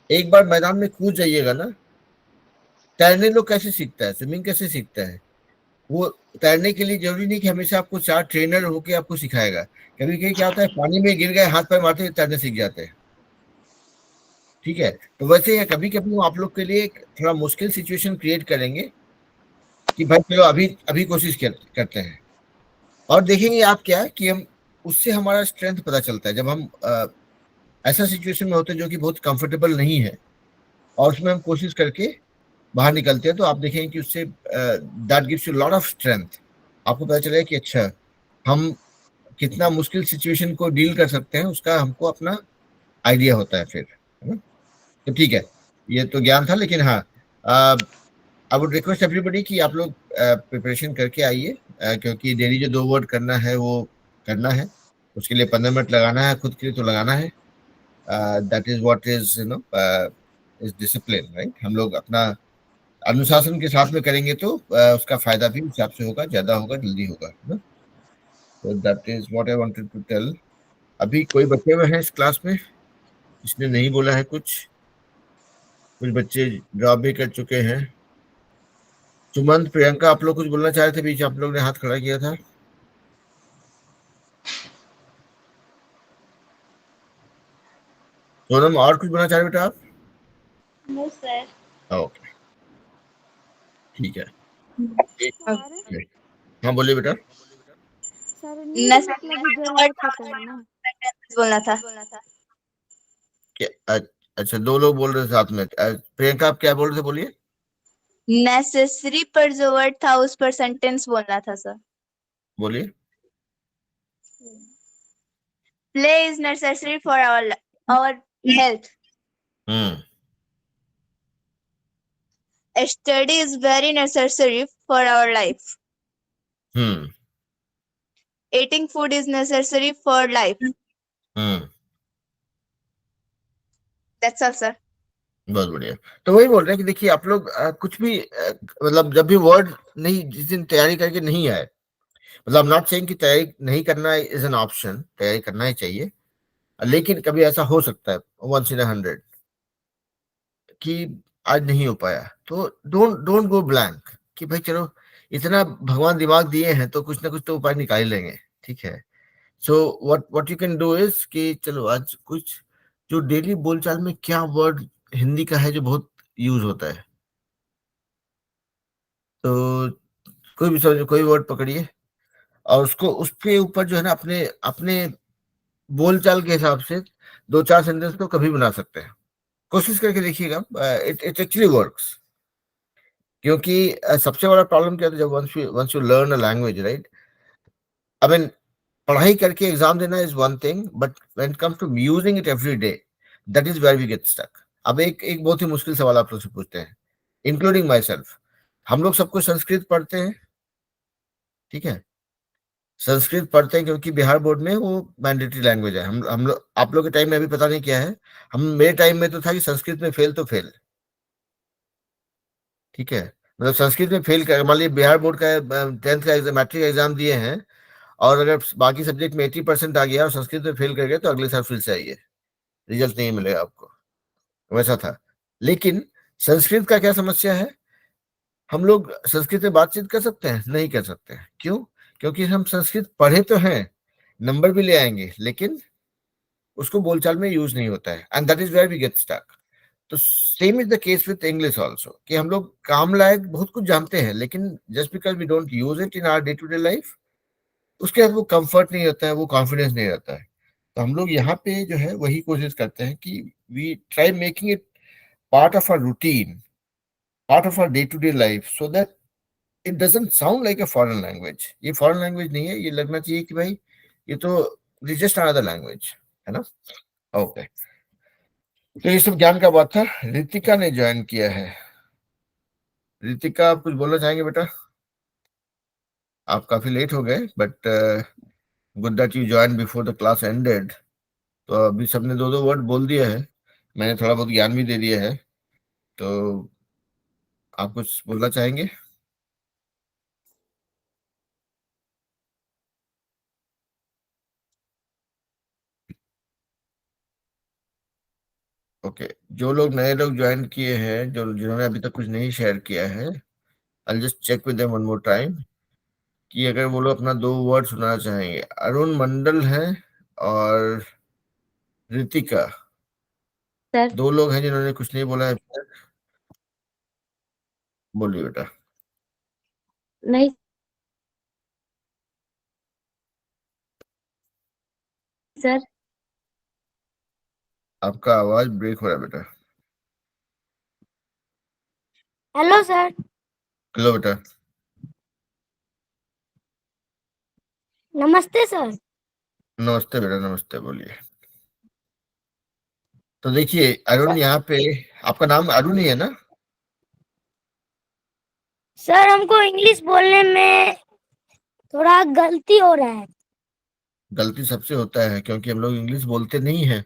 एक बार मैदान में कूद जाइएगा ना, तैरने लोग कैसे सीखता है, स्विमिंग कैसे सीखता है, वो तैरने के लिए जरूरी नहीं कि हमेशा आपको 4 ट्रेनर होके आपको सिखाएगा। कभी कभी क्या होता है, पानी में गिर गए, हाथ पैर मारते हुए तैरने सीख जाते हैं, ठीक है? तो वैसे कभी कभी हम आप लोग के लिए एक थोड़ा मुश्किल सिचुएशन क्रिएट करेंगे कि भाई चलो अभी अभी कोशिश करते हैं, और देखेंगे आप क्या कि हम उससे हमारा स्ट्रेंथ पता चलता है। जब हम ऐसा सिचुएशन में होते हैं जो कि बहुत कंफर्टेबल नहीं है और उसमें हम कोशिश करके बाहर निकलते हैं, तो आप देखेंगे कि उससे that gives you lot of strength. आपको पता चलेगा कि अच्छा हम कितना मुश्किल सिचुएशन को डील कर सकते हैं, उसका हमको अपना आइडिया होता है फिर, है ना? तो ठीक है, ये तो ज्ञान था, लेकिन हाँ, आई वुड रिक्वेस्ट एवरीबडी कि आप लोग प्रिपरेशन करके आइए, क्योंकि डेली जो 2 वर्ड करना है वो करना है। उसके लिए 15 मिनट लगाना है, खुद के लिए तो लगाना है। That is what is you know is discipline, right. हम लोग अपना अनुशासन के साथ में करेंगे तो उसका फायदा भी उस हिसाब से होगा, ज्यादा होगा, जल्दी होगा, है ना। तो that is what I wanted to tell. अभी कोई बचे हुए हैं इस क्लास में जिसने नहीं बोला है कुछ? कुछ बच्चे ड्रॉप भी कर चुके हैं। सुमंत, प्रियंका, आप लोग कुछ बोलना चाह रहे थे, बीच आप लोग ने हाथ खड़ा किया था। सोनम, और कुछ बोलना चाह रहे बेटा आप? No sir. ओके, ठीक है। सर हाँ बोलिए बेटा। सर नीड मतलब भी जरूरत होता है ना। बोलना था। अच्छा, 2 लोग बोल रहे थे साथ में। प्रियंका, आप क्या बोल रहे थे, बोलिए। नेसेसरी पर जो वर्ड था उस पर सेंटेंस बोलना था सर। बोलिए। Play is necessary for our health. Study is very necessary for our life. Eating food is necessary for life. That's all, sir. बहुत बढ़िया। तो वही बोल रहे हैं कि देखिए आप लोग कुछ भी मतलब जब भी वर्ड नहीं, जिस दिन तैयारी करके नहीं आए, मतलब नॉट सेइंग कि तैयारी नहीं करना इज एन ऑप्शन, तैयारी करना ही चाहिए, लेकिन कभी ऐसा हो सकता है 1 in 100 कि आज नहीं हो पाया, तो डोंट डोंट गो ब्लैंक कि भाई चलो, इतना भगवान दिमाग दिए हैं तो कुछ ना कुछ तो उपाय निकाल ही लेंगे, ठीक है। So what you can do is कि चलो आज कुछ जो डेली बोलचाल में क्या वर्ड हिंदी का है जो बहुत यूज होता है, तो कोई भी समझो, कोई वर्ड पकड़िए और उसको उसके ऊपर जो है ना अपने अपने बोलचाल के हिसाब से 2-4 सेंटेंस तो कभी बना सकते हैं। कोशिश करके देखिएगा, इट एक्चुअली वर्क्स। क्योंकि सबसे बड़ा प्रॉब्लम क्या था, जब once you learn a language, right, I mean पढ़ाई करके एग्जाम देना is one thing, but when it comes to using it every day, that is where we get stuck. अब एक एक बहुत ही मुश्किल सवाल आप लोग से पूछते हैं, इंक्लूडिंग माई सेल्फ। हम लोग सबको संस्कृत पढ़ते हैं, ठीक है, संस्कृत पढ़ते हैं क्योंकि बिहार बोर्ड में वो मैंडेटरी लैंग्वेज है। हम लोग, आप लोग के टाइम में अभी पता नहीं क्या है, हम मेरे टाइम में तो था कि संस्कृत में फेल तो फेल, ठीक है। मतलब संस्कृत में फेल कर, मान लीजिए बिहार बोर्ड का 10th का एग्जाम, मैट्रिक एग्जाम दिए हैं, और अगर बाकी सब्जेक्ट में 80% आ गया और संस्कृत में फेल कर गए तो अगले साल फिर से आइए, रिजल्ट नहीं मिलेगा आपको। वैसा था। लेकिन संस्कृत का क्या समस्या है, हम लोग संस्कृत में बातचीत कर सकते हैं? नहीं कर सकते हैं। क्यों? क्योंकि हम संस्कृत पढ़े तो हैं, नंबर भी ले आएंगे, लेकिन उसको बोलचाल में यूज नहीं होता है, and that is where we get stuck. तो same is the case with English also, कि हम लोग काम लायक बहुत कुछ जानते हैं, लेकिन just because we don't use it in our day to day life, उसके बाद वो कंफर्ट नहीं रहता है, वो कॉन्फिडेंस नहीं रहता है। तो हम लोग यहाँ पे जो है वही कोशिश करते हैं कि we try making it part of our routine, part of our day to day life, so that it doesn't sound like a foreign language. ये फॉरेन लैंग्वेज नहीं है, ये लगना चाहिए कि भाई ये तो जस्ट अनदर लैंग्वेज है ना। ओके, तो ये सब ज्ञान का बात था। रितिका ने ज्वाइन किया है। रितिका, आप कुछ बोलना चाहेंगे बेटा? आप काफी लेट हो गए, but good that you join before the class ended. तो अभी सबने 2-2 वर्ड बोल दिया है, मैंने थोड़ा बहुत ज्ञान भी दे दिया है, तो आप कुछ बोलना चाहेंगे? ओके, जो लोग नए लोग ज्वाइन किए हैं, जो जिन्होंने अभी तक कुछ नहीं शेयर किया है, I just check with them one more time कि अगर वो लोग अपना 2 वर्ड सुनाना चाहेंगे। अरुण मंडल है और रितिका, सर 2 लोग हैं जिन्होंने कुछ नहीं बोला है अभी तक। बोलिए बेटा। नहीं सर। आपका आवाज ब्रेक हो रहा है बेटा। Hello sir. हेलो बेटा। नमस्ते सर। नमस्ते बेटा, नमस्ते, बोलिए। तो देखिए अरुण, यहाँ पे आपका नाम अरुण ही है ना? सर हमको इंग्लिश बोलने में थोड़ा गलती हो रहा है। गलती सबसे होता है, क्योंकि हम लोग इंग्लिश बोलते नहीं हैं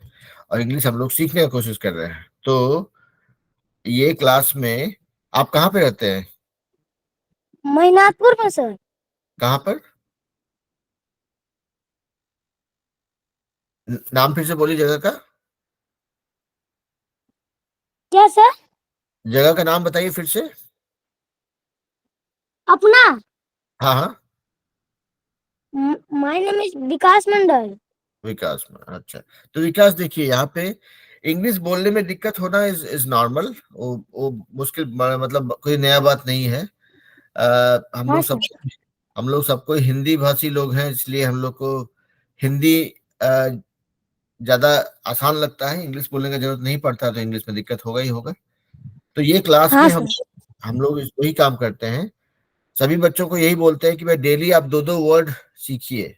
और इंग्लिश हम लोग सीखने की कोशिश कर रहे हैं। तो ये क्लास में आप कहाँ पे रहते हैं? मैनाथपुर में सर। कहाँ पर? नाम फिर से बोलिए जगह का। क्या सर? जगह का नाम बताइए फिर से। अपना हाँ हाँ, माय नेम इज विकास मंडल। विकास में। अच्छा, तो विकास देखिए, यहाँ पे इंग्लिश बोलने में दिक्कत होना इज नॉर्मल। वो मुश्किल मतलब कोई नया बात नहीं है। हम हाँ लोग सर। सब हम लोग सबको हिंदी भाषी लोग हैं, इसलिए हम लोग को हिंदी अ, ज्यादा आसान लगता है। इंग्लिश बोलने का जरूरत नहीं पड़ता, तो इंग्लिश में दिक्कत होगा ही होगा। तो ये क्लास हाँ में सर। हम लोग वही काम करते हैं। सभी बच्चों को यही बोलते हैं कि भाई डेली आप दो दो वर्ड सीखिए।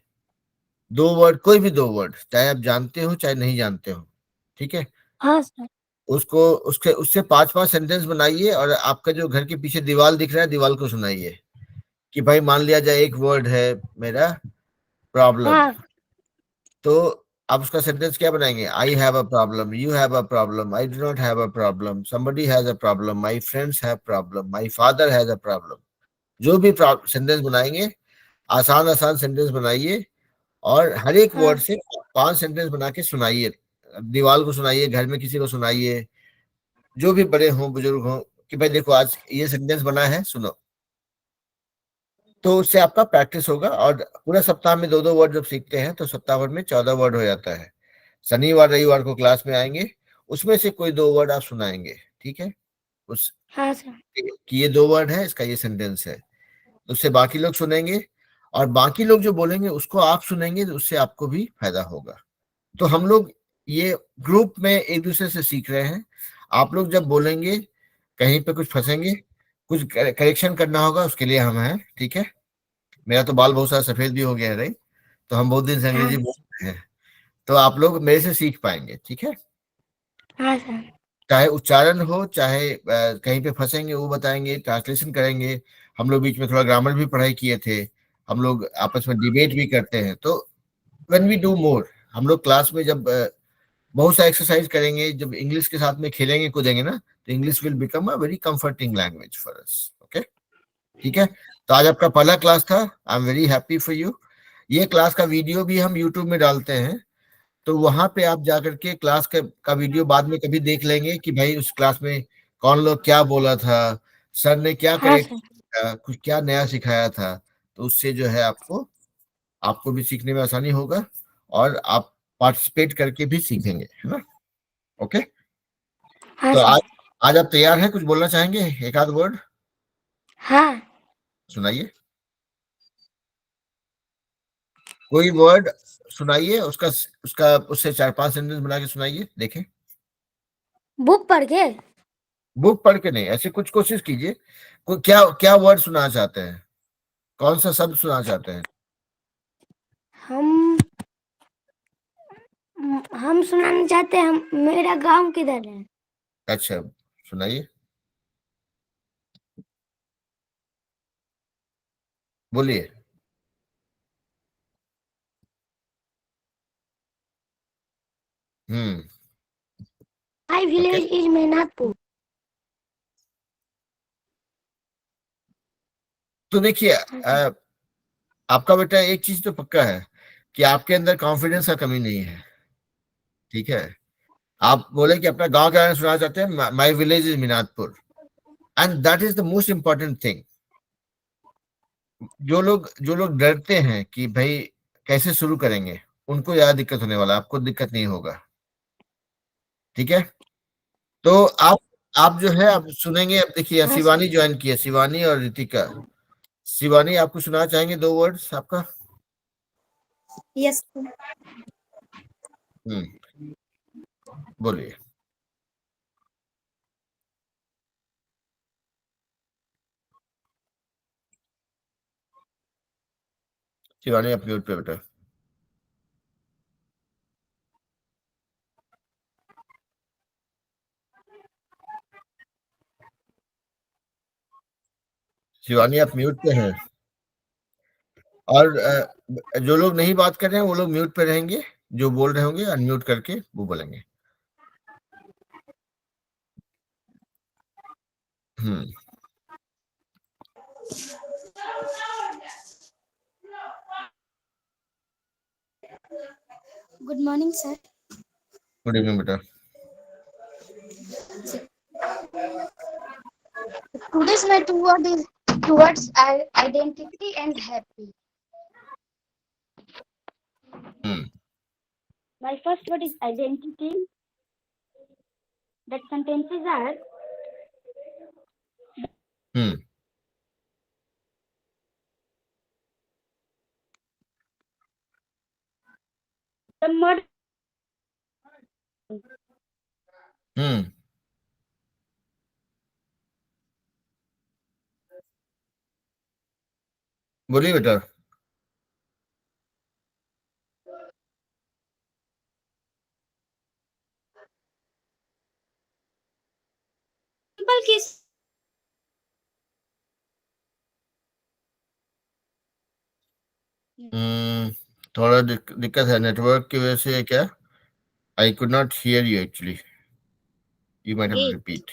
दो वर्ड, कोई भी दो वर्ड, चाहे आप जानते हो चाहे नहीं जानते हो, ठीक है। हाँ सर। उसको उसके उससे पांच पांच सेंटेंस बनाइए, और आपका जो घर के पीछे दीवार दिख रहा है, दीवार को सुनाइए कि भाई मान लिया जाए एक वर्ड है मेरा, प्रॉब्लम। हाँ तो आप उसका सेंटेंस क्या बनाएंगे? I have a problem, you have a problem, I do not have a problem, somebody has a problem, my friends have problem, my father has a problem. जो भी सेंटेंस बनाएंगे, आसान आसान सेंटेंस बनाइए, और हर एक हाँ वर्ड से पांच सेंटेंस बना के सुनाइए। दीवार को सुनाइए, घर में किसी को सुनाइए, जो भी बड़े हों बुजुर्ग हों, कि भाई देखो आज ये सेंटेंस बना है, सुनो। तो उससे आपका प्रैक्टिस होगा, और पूरा सप्ताह में दो दो वर्ड जब सीखते हैं तो सप्ताह भर में 14 वर्ड हो जाता है। शनिवार रविवार को क्लास में आएंगे, उसमें से कोई दो वर्ड आप सुनाएंगे, ठीक है। उस हाँ सर। कि ये दो वर्ड है, इसका ये सेंटेंस है, उससे बाकी लोग सुनेंगे, और बाकी लोग जो बोलेंगे उसको आप सुनेंगे, तो उससे आपको भी फायदा होगा। तो हम लोग ये ग्रुप में एक दूसरे से सीख रहे हैं। आप लोग जब बोलेंगे, कहीं पे कुछ फंसेंगे, कुछ करेक्शन करना होगा, उसके लिए हम हैं, ठीक है। मेरा तो बाल बहुत सारा सफेद भी हो गया है, राइट। तो हम बहुत दिन से हाँ अंग्रेजी बोल रहे हैं, तो आप लोग मेरे से सीख पाएंगे, ठीक है। हाँ सर। चाहे उच्चारण हो, चाहे कहीं पे फंसेंगे वो बताएंगे, ट्रांसलेशन करेंगे। हम लोग बीच में थोड़ा ग्रामर भी पढ़ाई किए थे, हम लोग आपस में डिबेट भी करते हैं। तो व्हेन वी डू मोर, हम लोग क्लास में जब बहुत सा एक्सरसाइज करेंगे, जब इंग्लिश के साथ में खेलेंगे कूदेंगे ना, तो English will become a very comforting language for us. Okay, ठीक है। तो आज आपका पहला क्लास था, I am very happy for you. ये क्लास का वीडियो भी हम यूट्यूब में डालते हैं, तो वहां पे आप जाकर के क्लास का वीडियो बाद में कभी देख लेंगे कि भाई उस क्लास में कौन लोग क्या बोला था, सर ने क्या हाँ करेक्ट सर। किया, कुछ क्या नया सिखाया था। तो उससे जो है आपको आपको भी सीखने में आसानी होगा, और आप पार्टिसिपेट करके भी सीखेंगे, है ना। ओके, हाँ तो सर। आज आप तैयार हैं? कुछ बोलना चाहेंगे? एक आध वर्ड हाँ। सुनाइए, कोई वर्ड सुनाइए, उसका उसका उससे चार पांच सेंटेंस बना के सुनाइए, देखें। बुक पढ़ के। बुक पढ़ के नहीं, ऐसे कुछ कोशिश कीजिए। क्या क्या वर्ड सुनाना चाहते हैं? कौन सा शब्द सुनाना चाहते हैं? हम हम सुनाना चाहते हैं, हम मेरा गांव किधर है। अच्छा, सुनाइए, बोलिए। हम्म। My okay, village is Menathpur. तो देखिए हाँ सर। आपका बेटा एक चीज तो पक्का है कि आपके अंदर कॉन्फिडेंस का कमी नहीं है, ठीक है। आप बोले कि अपना गांव के बारे में सुनाना चाहते हैं, my village is Minadpur, and that is the most important thing. जो लोग डरते हैं कि भाई कैसे शुरू करेंगे, उनको ज्यादा दिक्कत होने वाला है, आपको दिक्कत नहीं होगा, ठीक है। तो आप जो है आप सुनेंगे। अब देखिए हाँ शिवानी सर। ज्वाइन की है, शिवानी और रितिका। शिवानी, आपको सुनाना चाहेंगे दो वर्ड्स आपका? यस। हम्म, बोलिए। शिवानी आप म्यूट पे बेटा। शिवानी आप म्यूट पे हैं, और जो लोग नहीं बात कर रहे हैं वो लोग म्यूट पे रहेंगे, जो बोल रहे होंगे अनम्यूट करके वो बोलेंगे। Good morning, sir. Good evening बेटा। Today's my two word is towards identity and happy. My first word is identity. That sentences are the mud. बोलिए बेटा। Simple kiss. थोड़ा दिक्कत है नेटवर्क की वजह से क्या? I could not hear you actually, you might have to repeat.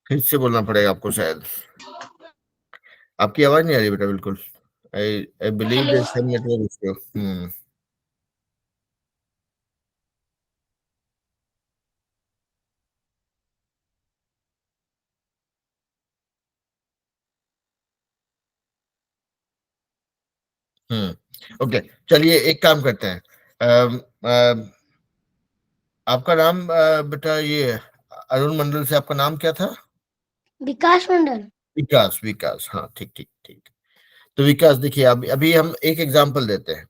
फिर से बोलना पड़ेगा आपको शायद, आपकी आवाज नहीं आ रही बेटा बिल्कुल। I believe there some network issue. Okay, चलिए एक काम करते हैं। आपका नाम बेटा ये अरुण मंडल से आपका नाम क्या था? विकास मंडल। विकास, विकास, हाँ ठीक ठीक ठीक। तो विकास देखिए, अभी हम एक एग्जांपल देते हैं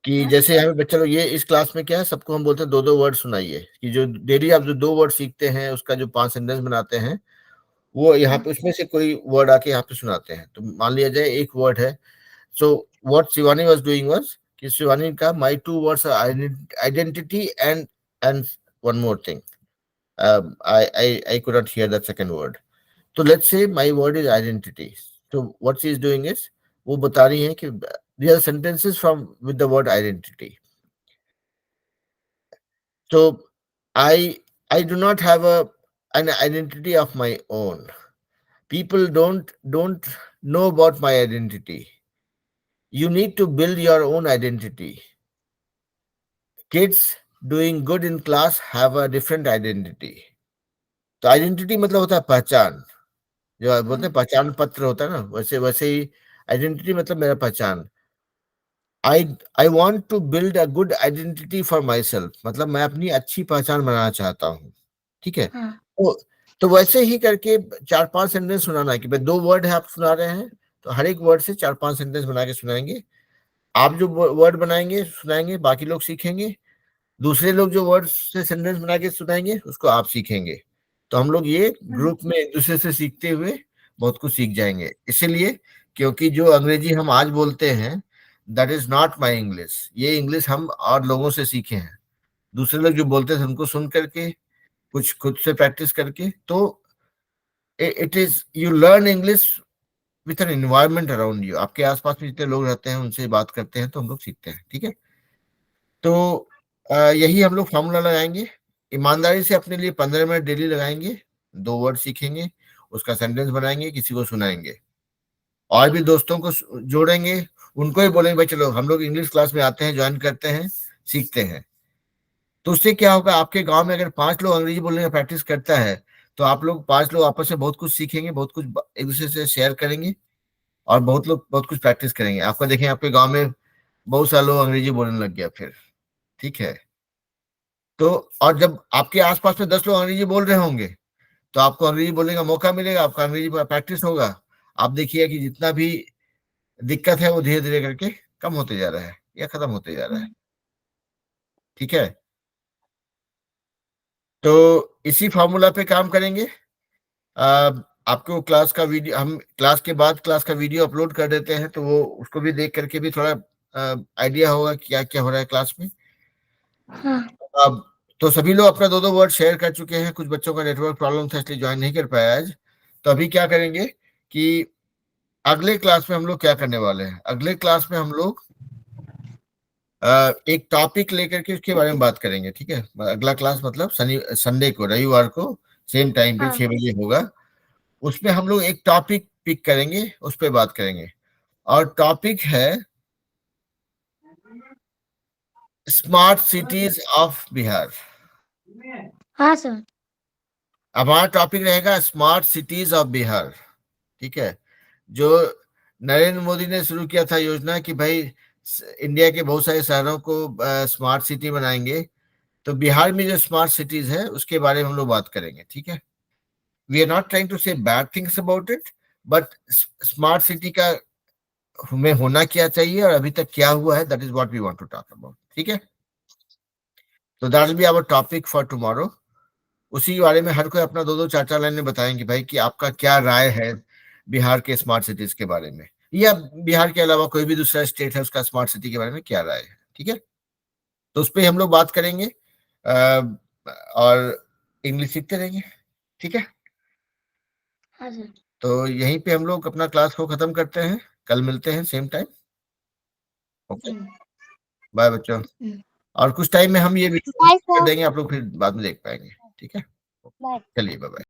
कि जैसे हमें बच्चे लोग ये इस क्लास में क्या है, सबको हम बोलते हैं दो दो वर्ड सुनाइए, कि जो डेली आप जो दो वर्ड सीखते हैं उसका जो 5 सेंटेंस बनाते हैं वो यहाँ पे उसमें से कोई वर्ड आके यहाँ पे सुनाते हैं। तो मान लिया जाए एक वर्ड है, so what Shivani was doing was कि शिवानी का my two words are identity and one more thing, I could not hear that second word. So let's say my word is identity. So what she is doing is वो बता रही है कि there are sentences from with the word identity. So I do not have an identity of my own. People don't know about my identity. You need to build your own identity. Kids doing good in class have a different identity. तो identity मतलब होता है पहचान, जो बोलते हैं पहचान पत्र होता है ना, वैसे ही आइडेंटिटी मतलब मेरा पहचान। I want to build a good identity for my self, मतलब मैं अपनी अच्छी पहचान बनाना चाहता हूँ। ठीक है, तो वैसे ही करके 4-5 सेंटेंस सुनाना है कि भाई 2 वर्ड है आप सुना रहे हैं, तो हर एक वर्ड से 4-5 सेंटेंस बना के सुनाएंगे। आप जो वर्ड बनाएंगे सुनाएंगे, बाकी लोग सीखेंगे, दूसरे लोग जो वर्ड से सेंटेंस बना के सुनाएंगे उसको आप सीखेंगे। तो हम लोग ये ग्रुप में एक दूसरे से सीखते हुए बहुत कुछ सीख जाएंगे। इसीलिए क्योंकि जो अंग्रेजी हम आज बोलते हैं that is not my English, ये इंग्लिश हम और लोगों से सीखे हैं। दूसरे लोग जो बोलते थे उनको सुन करके, कुछ खुद से प्रैक्टिस करके, तो it is you learn English with an environment around you. आपके आसपास में जितने लोग रहते हैं उनसे बात करते हैं तो हम लोग सीखते हैं। ठीक है, तो यही हम लोग फॉर्मूला लगाएंगे। ईमानदारी से अपने लिए 15 मिनट डेली लगाएंगे, 2 वर्ड सीखेंगे, उसका सेंटेंस बनाएंगे, किसी को सुनाएंगे, और भी दोस्तों को जोड़ेंगे, उनको ही बोलेंगे भाई चलो हम लोग इंग्लिश क्लास में आते हैं, ज्वाइन करते हैं, सीखते हैं। तो उससे क्या होगा, आपके गांव में अगर 5 लोग अंग्रेजी बोलने का प्रैक्टिस करता है तो आप लोग 5 लोग आपस में बहुत कुछ सीखेंगे, बहुत कुछ एक दूसरे से शेयर करेंगे, और बहुत लोग बहुत कुछ प्रैक्टिस करेंगे। आपका देखें आपके गाँव में बहुत सारे लोग अंग्रेजी बोलने लग गया फिर। ठीक है, तो और जब आपके आसपास में 10 लोग अंग्रेजी बोल रहे होंगे तो आपको अंग्रेजी बोलने का मौका मिलेगा, आपका अंग्रेजी प्रैक्टिस होगा। आप देखिए कि जितना भी दिक्कत है वो धीरे धीरे करके कम होते जा रहा है या खत्म होते जा रहा है। ठीक है, तो इसी फॉर्मूला पे काम करेंगे। आपको क्लास का वीडियो, हम क्लास के बाद क्लास का वीडियो अपलोड कर देते हैं, तो वो उसको भी देख करके भी थोड़ा आइडिया होगा क्या क्या हो रहा है क्लास में। हाँ। अब तो सभी लोग अपना 2-2 वर्ड शेयर कर चुके हैं। कुछ बच्चों का नेटवर्क प्रॉब्लम था इसलिए ज्वाइन नहीं कर पाया आज। तो अभी क्या करेंगे कि अगले क्लास में हम लोग क्या करने वाले हैं, अगले क्लास में हम लोग एक टॉपिक लेकर के उसके बारे में बात करेंगे। ठीक है, अगला क्लास मतलब संडे को, रविवार को सेम टाइम पे हाँ। 6 बजे होगा। उसमें हम लोग एक टॉपिक पिक करेंगे, उस पर बात करेंगे, और टॉपिक है स्मार्ट सिटीज ऑफ बिहार। हाँ सर। हमारा टॉपिक रहेगा स्मार्ट सिटीज ऑफ बिहार। ठीक है, जो नरेंद्र मोदी ने शुरू किया था योजना कि भाई इंडिया के बहुत सारे शहरों को स्मार्ट सिटी बनाएंगे, तो बिहार में जो स्मार्ट सिटीज है उसके बारे में हम लोग बात करेंगे। ठीक है, we are not trying to say bad things about it, but smart city का हमें होना क्या चाहिए और अभी तक क्या हुआ है, that is what we want to talk about. ठीक है, तो that will be our topic for tomorrow. उसी के बारे में हर कोई अपना 2-2 4-4 लाइन में बताएंगे भाई कि आपका क्या राय है बिहार के स्मार्ट सिटीज के बारे में, या बिहार के अलावा कोई भी दूसरा स्टेट है उसका स्मार्ट सिटी के बारे में क्या राय है। ठीक है, तो उस पर हम लोग बात करेंगे और इंग्लिश सीखते रहेंगे। ठीक है, हाँ सर। तो यहीं पे हम लोग अपना क्लास को खत्म करते हैं। कल मिलते हैं सेम टाइम। ओके, बाय बच्चों। और कुछ टाइम में हम ये वीडियो देंगे, आप लोग फिर बाद में देख पाएंगे। ठीक है, चलिए बाय बाय।